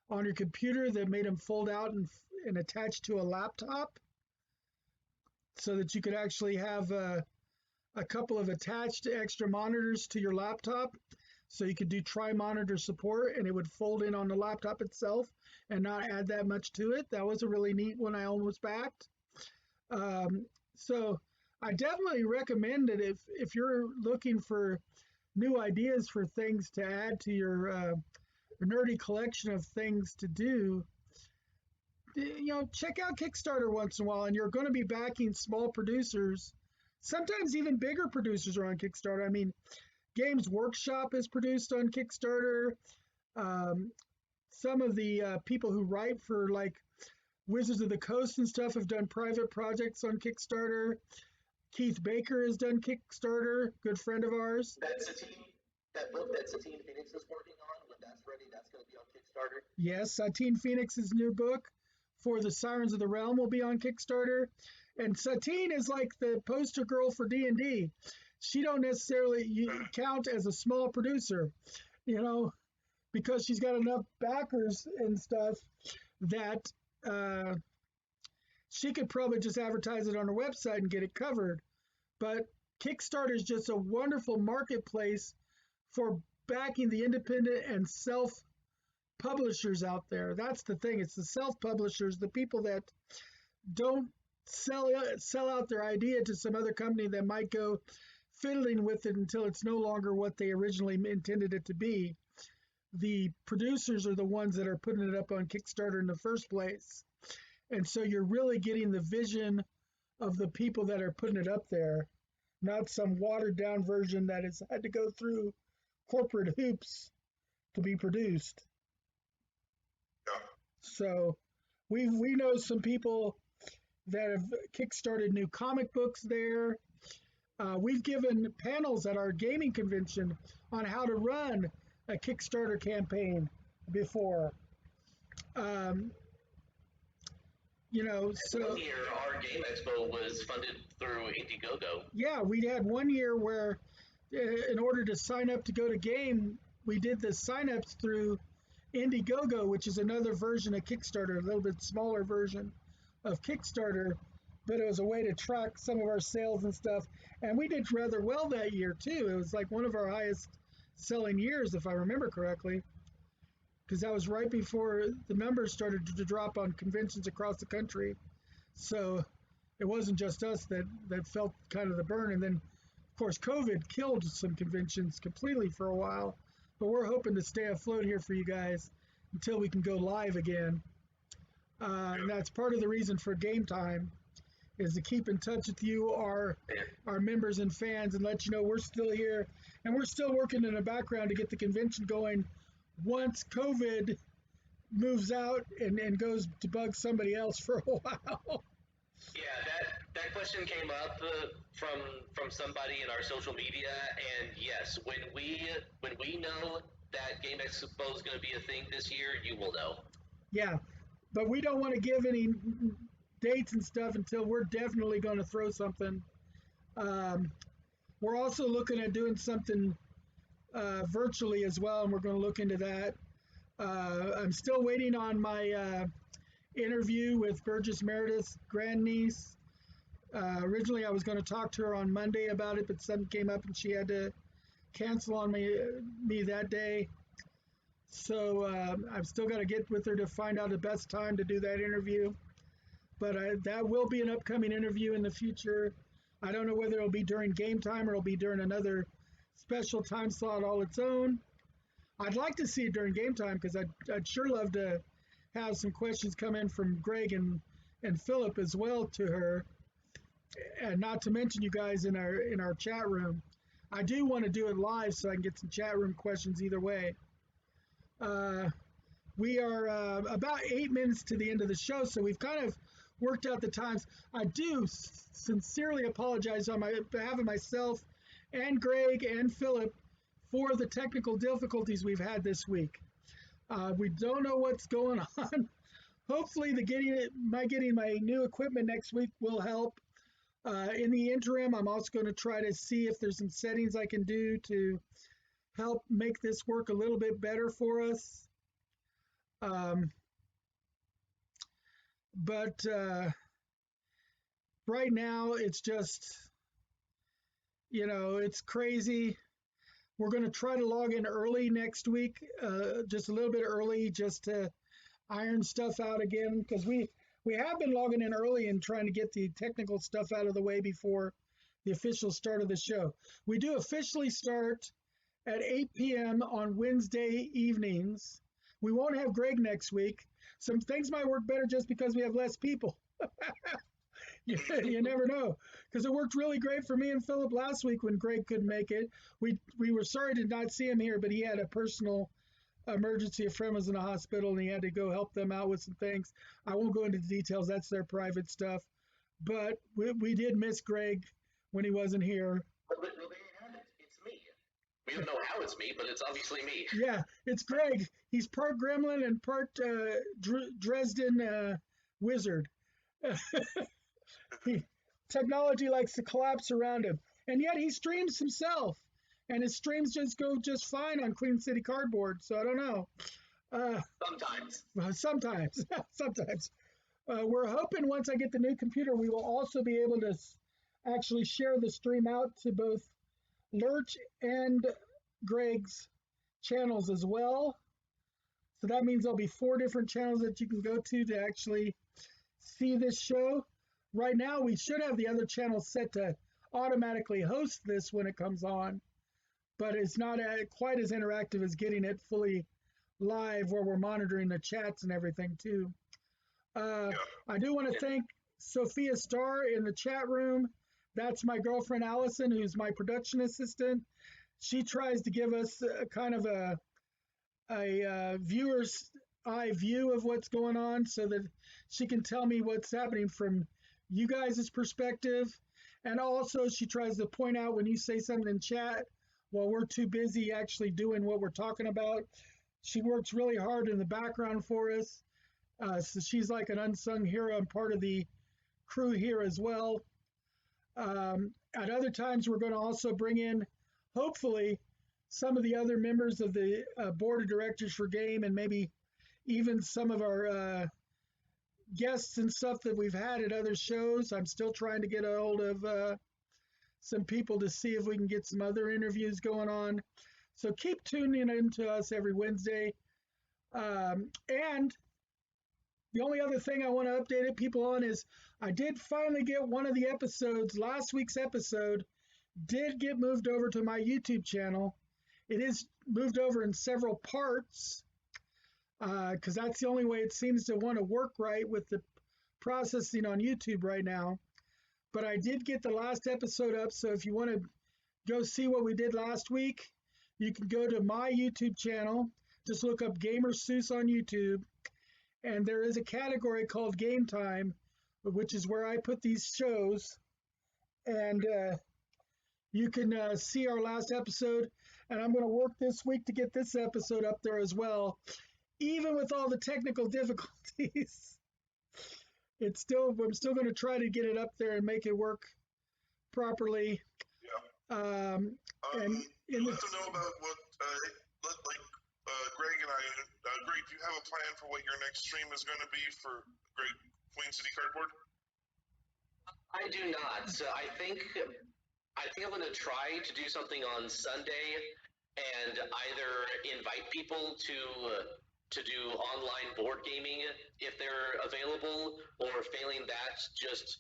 on your computer that made them fold out and attach to a laptop, so that you could actually have a couple of attached extra monitors to your laptop, so you could do tri-monitor support and it would fold in on the laptop itself and not add that much to it. That was a really neat one I almost backed. So I definitely recommend it if you're looking for new ideas for things to add to your nerdy collection of things to do. Check out Kickstarter once in a while, and you're going to be backing small producers. Sometimes even bigger producers are on Kickstarter. I mean, Games Workshop is produced on Kickstarter. Some of the people who write for like Wizards of the Coast and stuff have done private projects on Kickstarter. Keith Baker has done Kickstarter, good friend of ours. That's a team. That book that Satine Phoenix is working on, when that's ready, that's going to be on Kickstarter. Yes, Satine Phoenix's new book for the Sirens of the Realm will be on Kickstarter. And Satine is like the poster girl for D&D. She don't necessarily count as a small producer, because she's got enough backers and stuff that she could probably just advertise it on her website and get it covered. But Kickstarter is just a wonderful marketplace for backing the independent and self-publishers out there. That's the thing. It's the self-publishers, the people that don't sell out their idea to some other company that might go fiddling with it until it's no longer what they originally intended it to be. The producers are the ones that are putting it up on Kickstarter in the first place. And so you're really getting the vision of the people that are putting it up there, not some watered down version that has had to go through corporate hoops to be produced. Yeah. So we know some people that have kickstarted new comic books there. We've given panels at our gaming convention on how to run a Kickstarter campaign before. So here our Game Expo was funded through Indiegogo. Yeah, we had one year where in order to sign up to go to game, we did the sign-ups through Indiegogo, which is another version of Kickstarter, a little bit smaller version of Kickstarter, but it was a way to track some of our sales and stuff. And we did rather well that year too. It was like one of our highest selling years, if I remember correctly, because that was right before the numbers started to drop on conventions across the country. So it wasn't just us that felt kind of the burn. And then, of course, COVID killed some conventions completely for a while. But we're hoping to stay afloat here for you guys until we can go live again. And that's part of the reason for Game Time, is to keep in touch with you, our members and fans, and let you know we're still here. And we're still working in the background to get the convention going once COVID moves out and goes to bug somebody else for a while. Yeah, that question came up from somebody in our social media, and yes, when we know that Game Expo is going to be a thing this year, you will know. Yeah, but we don't want to give any dates and stuff until we're definitely going to throw something. Um, we're also looking at doing something virtually as well, and we're going to look into that. I'm still waiting on my interview with Burgess Meredith's grandniece. Originally, I was going to talk to her on Monday about it, but something came up and she had to cancel on me that day. So I've still got to get with her to find out the best time to do that interview. But that will be an upcoming interview in the future. I don't know whether it'll be during game time or it'll be during another special time slot all its own. I'd like to see it during game time because I'd sure love to have some questions come in from Greg and Philip as well to her, and not to mention you guys in our chat room. I do want to do it live so I can get some chat room questions either way. We are about 8 minutes to the end of the show, so we've kind of worked out the times. I do sincerely apologize on behalf of myself and Greg and Philip for the technical difficulties we've had this week. We don't know what's going on. Hopefully, getting my new equipment next week will help. In the interim, I'm also going to try to see if there's some settings I can do to help make this work a little bit better for us. But right now, it's just, it's crazy. We're going to try to log in early next week, just a little bit early, just to iron stuff out again, because we have been logging in early and trying to get the technical stuff out of the way before the official start of the show. We do officially start at 8 p.m. on Wednesday evenings. We won't have Greg next week. Some things might work better just because we have less people. You never know, because it worked really great for me and Philip last week when Greg couldn't make it. We were sorry to not see him here, but he had a personal emergency. A friend was in the hospital and he had to go help them out with some things. I won't go into the details. That's their private stuff. But we did miss Greg when he wasn't here. Well, there you have it. It's me. We don't know how it's me, but it's obviously me. Yeah, it's Greg. He's part gremlin and part Dresden wizard. Technology likes to collapse around him, and yet he streams himself, and his streams just go just fine on Queen City Cardboard. So I don't know. Sometimes. Sometimes. We're hoping once I get the new computer, we will also be able to actually share the stream out to both Lurch and Greg's channels as well. So that means there'll be 4 different channels that you can go to actually see this show. Right now, we should have the other channels set to automatically host this when it comes on, but it's not quite as interactive as getting it fully live where we're monitoring the chats and everything too. I do want to thank Sophia Starr in the chat room. That's my girlfriend Allison, who's my production assistant. She tries to give us kind of a viewer's eye view of what's going on so that she can tell me what's happening from you guys' perspective. And also she tries to point out when you say something in chat while we're too busy actually doing what we're talking about. She works really hard in the background for us. So she's like an unsung hero and part of the crew here as well. At other times, we're going to also bring in, hopefully, some of the other members of the board of directors for game, and maybe even some of our guests and stuff that we've had at other shows. I'm still trying to get a hold of some people to see if we can get some other interviews going on. So keep tuning in to us every Wednesday. And the only other thing I want to update people on is I did finally get one of the episodes. Last week's episode did get moved over to my YouTube channel. It is moved over in several parts because that's the only way it seems to want to work right with the processing on YouTube right now. But I did get the last episode up, so if you want to go see what we did last week, you can go to my YouTube channel. Just look up Gamer Seuss on YouTube, and there is a category called Game Time, which is where I put these shows, and you can see our last episode. And I'm going to work this week to get this episode up there as well, even with all the technical difficulties. I'm still going to try to get it up there and make it work properly. Yeah. And let them know about what, Greg and I, Greg, do you have a plan for what your next stream is going to be for Great Queen City Cardboard? I do not. So I think I'm going to try to do something on Sunday and either invite people to do online board gaming if they're available, or failing that, just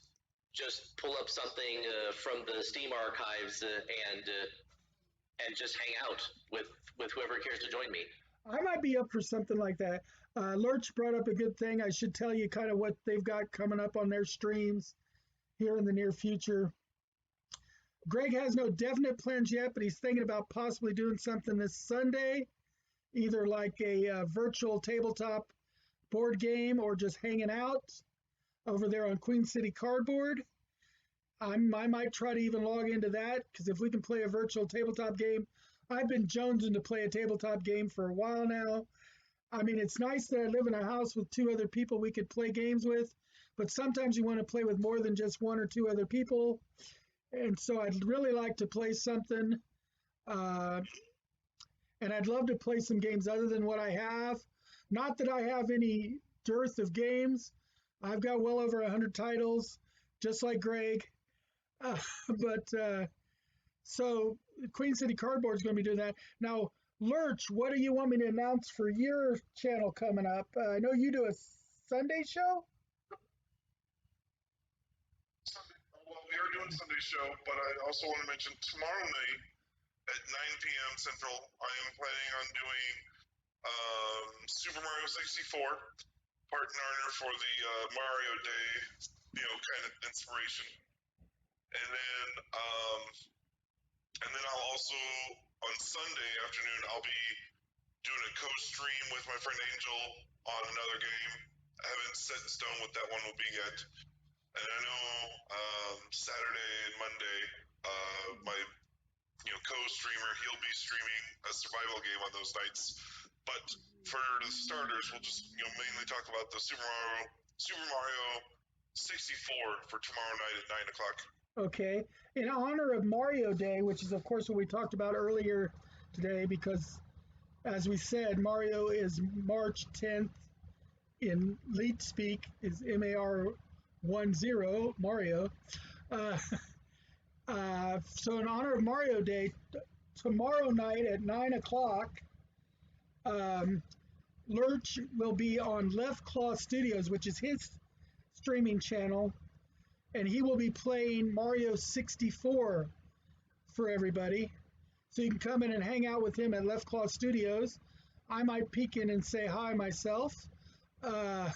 pull up something from the Steam archives and just hang out with whoever cares to join me. I might be up for something like that. Lurch brought up a good thing. I should tell you kind of what they've got coming up on their streams here in the near future. Greg has no definite plans yet, but he's thinking about possibly doing something this Sunday, either like a virtual tabletop board game or just hanging out over there on Queen City Cardboard. I might try to even log into that, because if we can play a virtual tabletop game, I've been jonesing to play a tabletop game for a while now. I mean, it's nice that I live in a house with 2 other people we could play games with, but sometimes you want to play with more than just 1 or 2 other people. And so I'd really like to play something. And I'd love to play some games other than what I have. Not that I have any dearth of games. I've got well over 100 titles, just like Greg. So Queen City Cardboard is going to be doing that. Now, Lurch, what do you want me to announce for your channel coming up? I know you do a Sunday show. Well, we are doing Sunday show, but I also want to mention tomorrow night at 9 p.m. Central, I am planning on doing Super Mario 64, part and honor for the Mario Day, kind of inspiration. And then I'll also, on Sunday afternoon, I'll be doing a co-stream with my friend Angel on another game. I haven't set in stone what that one will be yet. And I know Saturday and Monday, my co-streamer, he'll be streaming a survival game on those nights. But for the starters, we'll just mainly talk about the Super Mario 64 for tomorrow night at 9 o'clock. Okay. In honor of Mario Day, which is of course what we talked about earlier today, because as we said, Mario is March 10th in Leet speak, is MAR10 Mario. So in honor of Mario Day, tomorrow night at 9 o'clock, Lurch will be on Left Claw Studios, which is his streaming channel, and he will be playing Mario 64 for everybody. So you can come in and hang out with him at Left Claw Studios. I might peek in and say hi myself. I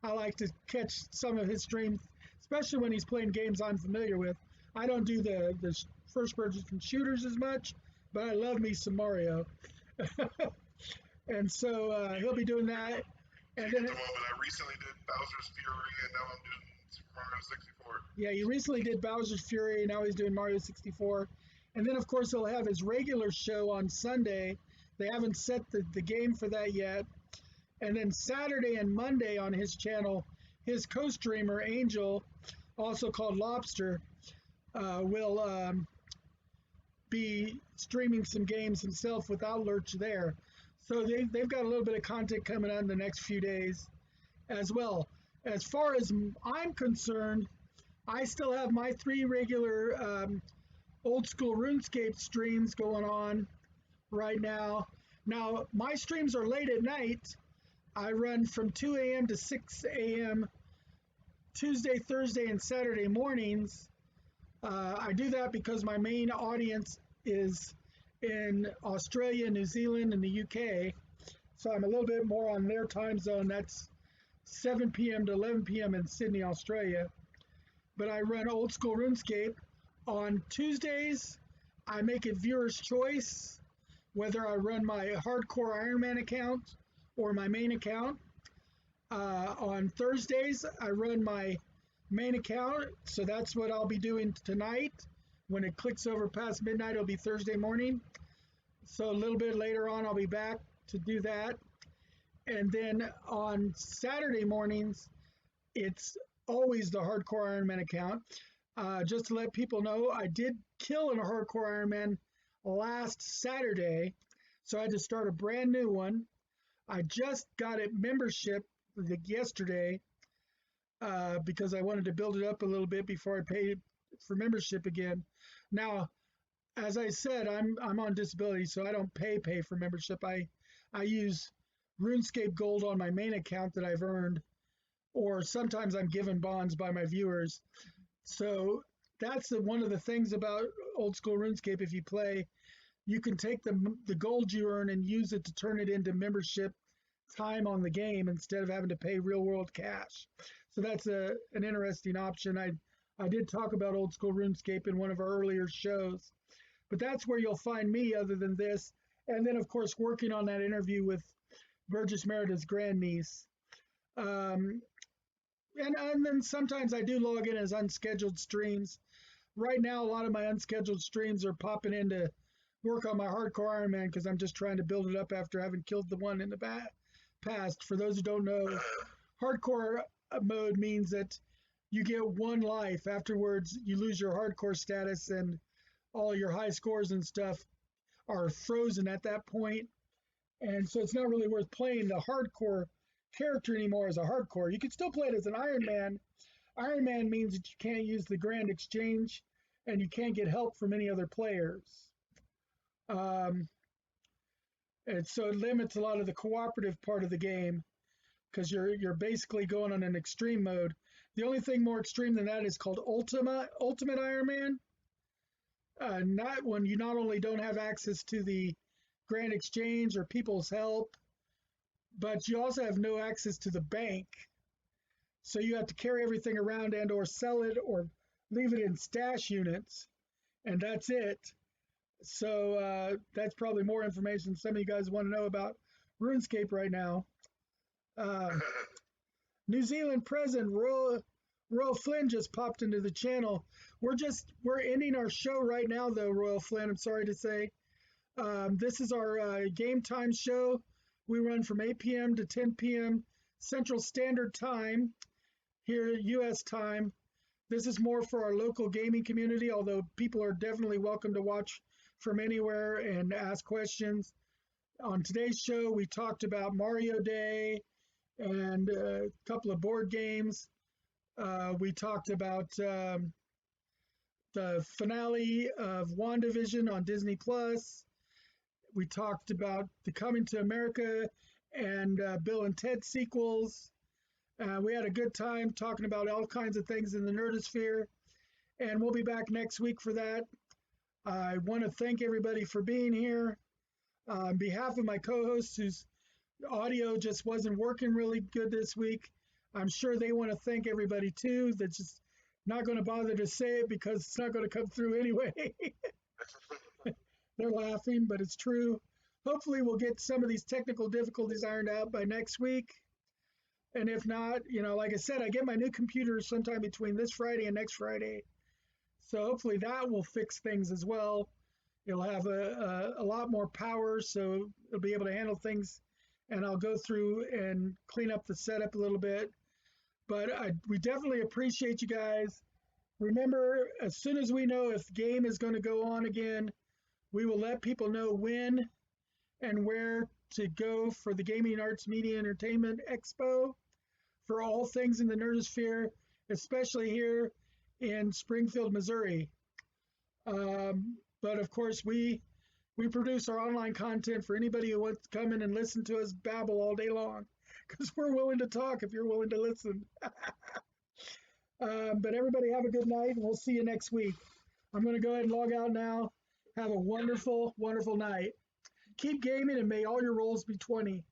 like to catch some of his streams, especially when he's playing games I'm familiar with. I don't do the first-person shooters as much, but I love me some Mario. And so he'll be doing that. And then, at the moment, I recently did Bowser's Fury, and now I'm doing Super Mario 64. Yeah, he recently did Bowser's Fury, and now he's doing Mario 64. And then, of course, he'll have his regular show on Sunday. They haven't set the game for that yet. And then Saturday and Monday on his channel, his co-streamer, Angel, also called Lobster, will be streaming some games himself without Lurch there. So they've got a little bit of content coming out in the next few days as well. As far as I'm concerned, I still have my 3 regular old school RuneScape streams going on right now. Now, my streams are late at night. I run from 2 a.m. to 6 a.m. Tuesday, Thursday, and Saturday mornings. I do that because my main audience is in Australia, New Zealand, and the UK. So I'm a little bit more on their time zone. That's 7 p.m. to 11 p.m. in Sydney, Australia. But I run old school RuneScape. On Tuesdays, I make it viewer's choice, whether I run my hardcore Iron Man account or my main account. On Thursdays, I run my main account, so that's what I'll be doing tonight. When it clicks over past midnight, it'll be Thursday morning. So a little bit later on, I'll be back to do that. And then on Saturday mornings, it's always the Hardcore Ironman account. Just to let people know, I did kill in a Hardcore Ironman last Saturday, so I had to start a brand new one. I just got it membership yesterday because I wanted to build it up a little bit before I paid for membership again. Now, as I said, I'm on disability, so I don't pay for membership. I use RuneScape Gold on my main account that I've earned, or sometimes I'm given bonds by my viewers. So that's one of the things about old school RuneScape. If you play, you can take the gold you earn and use it to turn it into membership time on the game instead of having to pay real world cash. So that's an interesting option. I did talk about old school RuneScape in one of our earlier shows, but that's where you'll find me other than this. And then, of course, working on that interview with Burgess Meredith's grandniece. And then sometimes I do log in as unscheduled streams. Right now, a lot of my unscheduled streams are popping in to work on my Hardcore Ironman because I'm just trying to build it up after having killed the one in the past. For those who don't know, Hardcore mode means that you get one life. Afterwards, you lose your Hardcore status and all your high scores and stuff are frozen at that point. And so it's not really worth playing the Hardcore character anymore as a Hardcore. You can still play it as an Ironman. Ironman means that you can't use the Grand Exchange and you can't get help from any other players. And so it limits a lot of the cooperative part of the game because you're basically going on an extreme mode. The only thing more extreme than that is called Ultimate Ironman. Not when you not only don't have access to the Grand Exchange or people's help, but you also have no access to the bank. So you have to carry everything around and or sell it or leave it in stash units, and that's it. So that's probably more information some of you guys want to know about RuneScape right now. New Zealand President Royal Flynn just popped into the channel. We're ending our show right now, though, Royal Flynn. I'm sorry to say. This is our game time show. We run from 8 p.m. to 10 p.m. Central Standard Time here at U.S. time. This is more for our local gaming community, although people are definitely welcome to watch from anywhere and ask questions. On today's show, we talked about Mario Day and a couple of board games. We talked about the finale of WandaVision on Disney Plus. We talked about the Coming to America and Bill and Ted sequels. We had a good time talking about all kinds of things in the nerdosphere, and we'll be back next week for that. I want to thank everybody for being here. On behalf of my co-hosts whose audio just wasn't working really good this week, I'm sure they want to thank everybody too. That's just not going to bother to say it because it's not going to come through anyway. They're laughing, but it's true. Hopefully we'll get some of these technical difficulties ironed out by next week. And if not, like I said, I get my new computer sometime between this Friday and next Friday. So hopefully that will fix things as well. It'll have a lot more power, so it'll be able to handle things. And I'll go through and clean up the setup a little bit. But we definitely appreciate you guys. Remember, as soon as we know if the game is going to go on again, we will let people know when and where to go for the Gaming Arts Media Entertainment Expo for all things in the nerdosphere, especially here in Springfield, Missouri. But of course, we produce our online content for anybody who wants to come in and listen to us babble all day long, because we're willing to talk if you're willing to listen. But everybody have a good night, and we'll see you next week. I'm going to go ahead and log out now. Have a wonderful, wonderful night. Keep gaming, and may all your rolls be 20.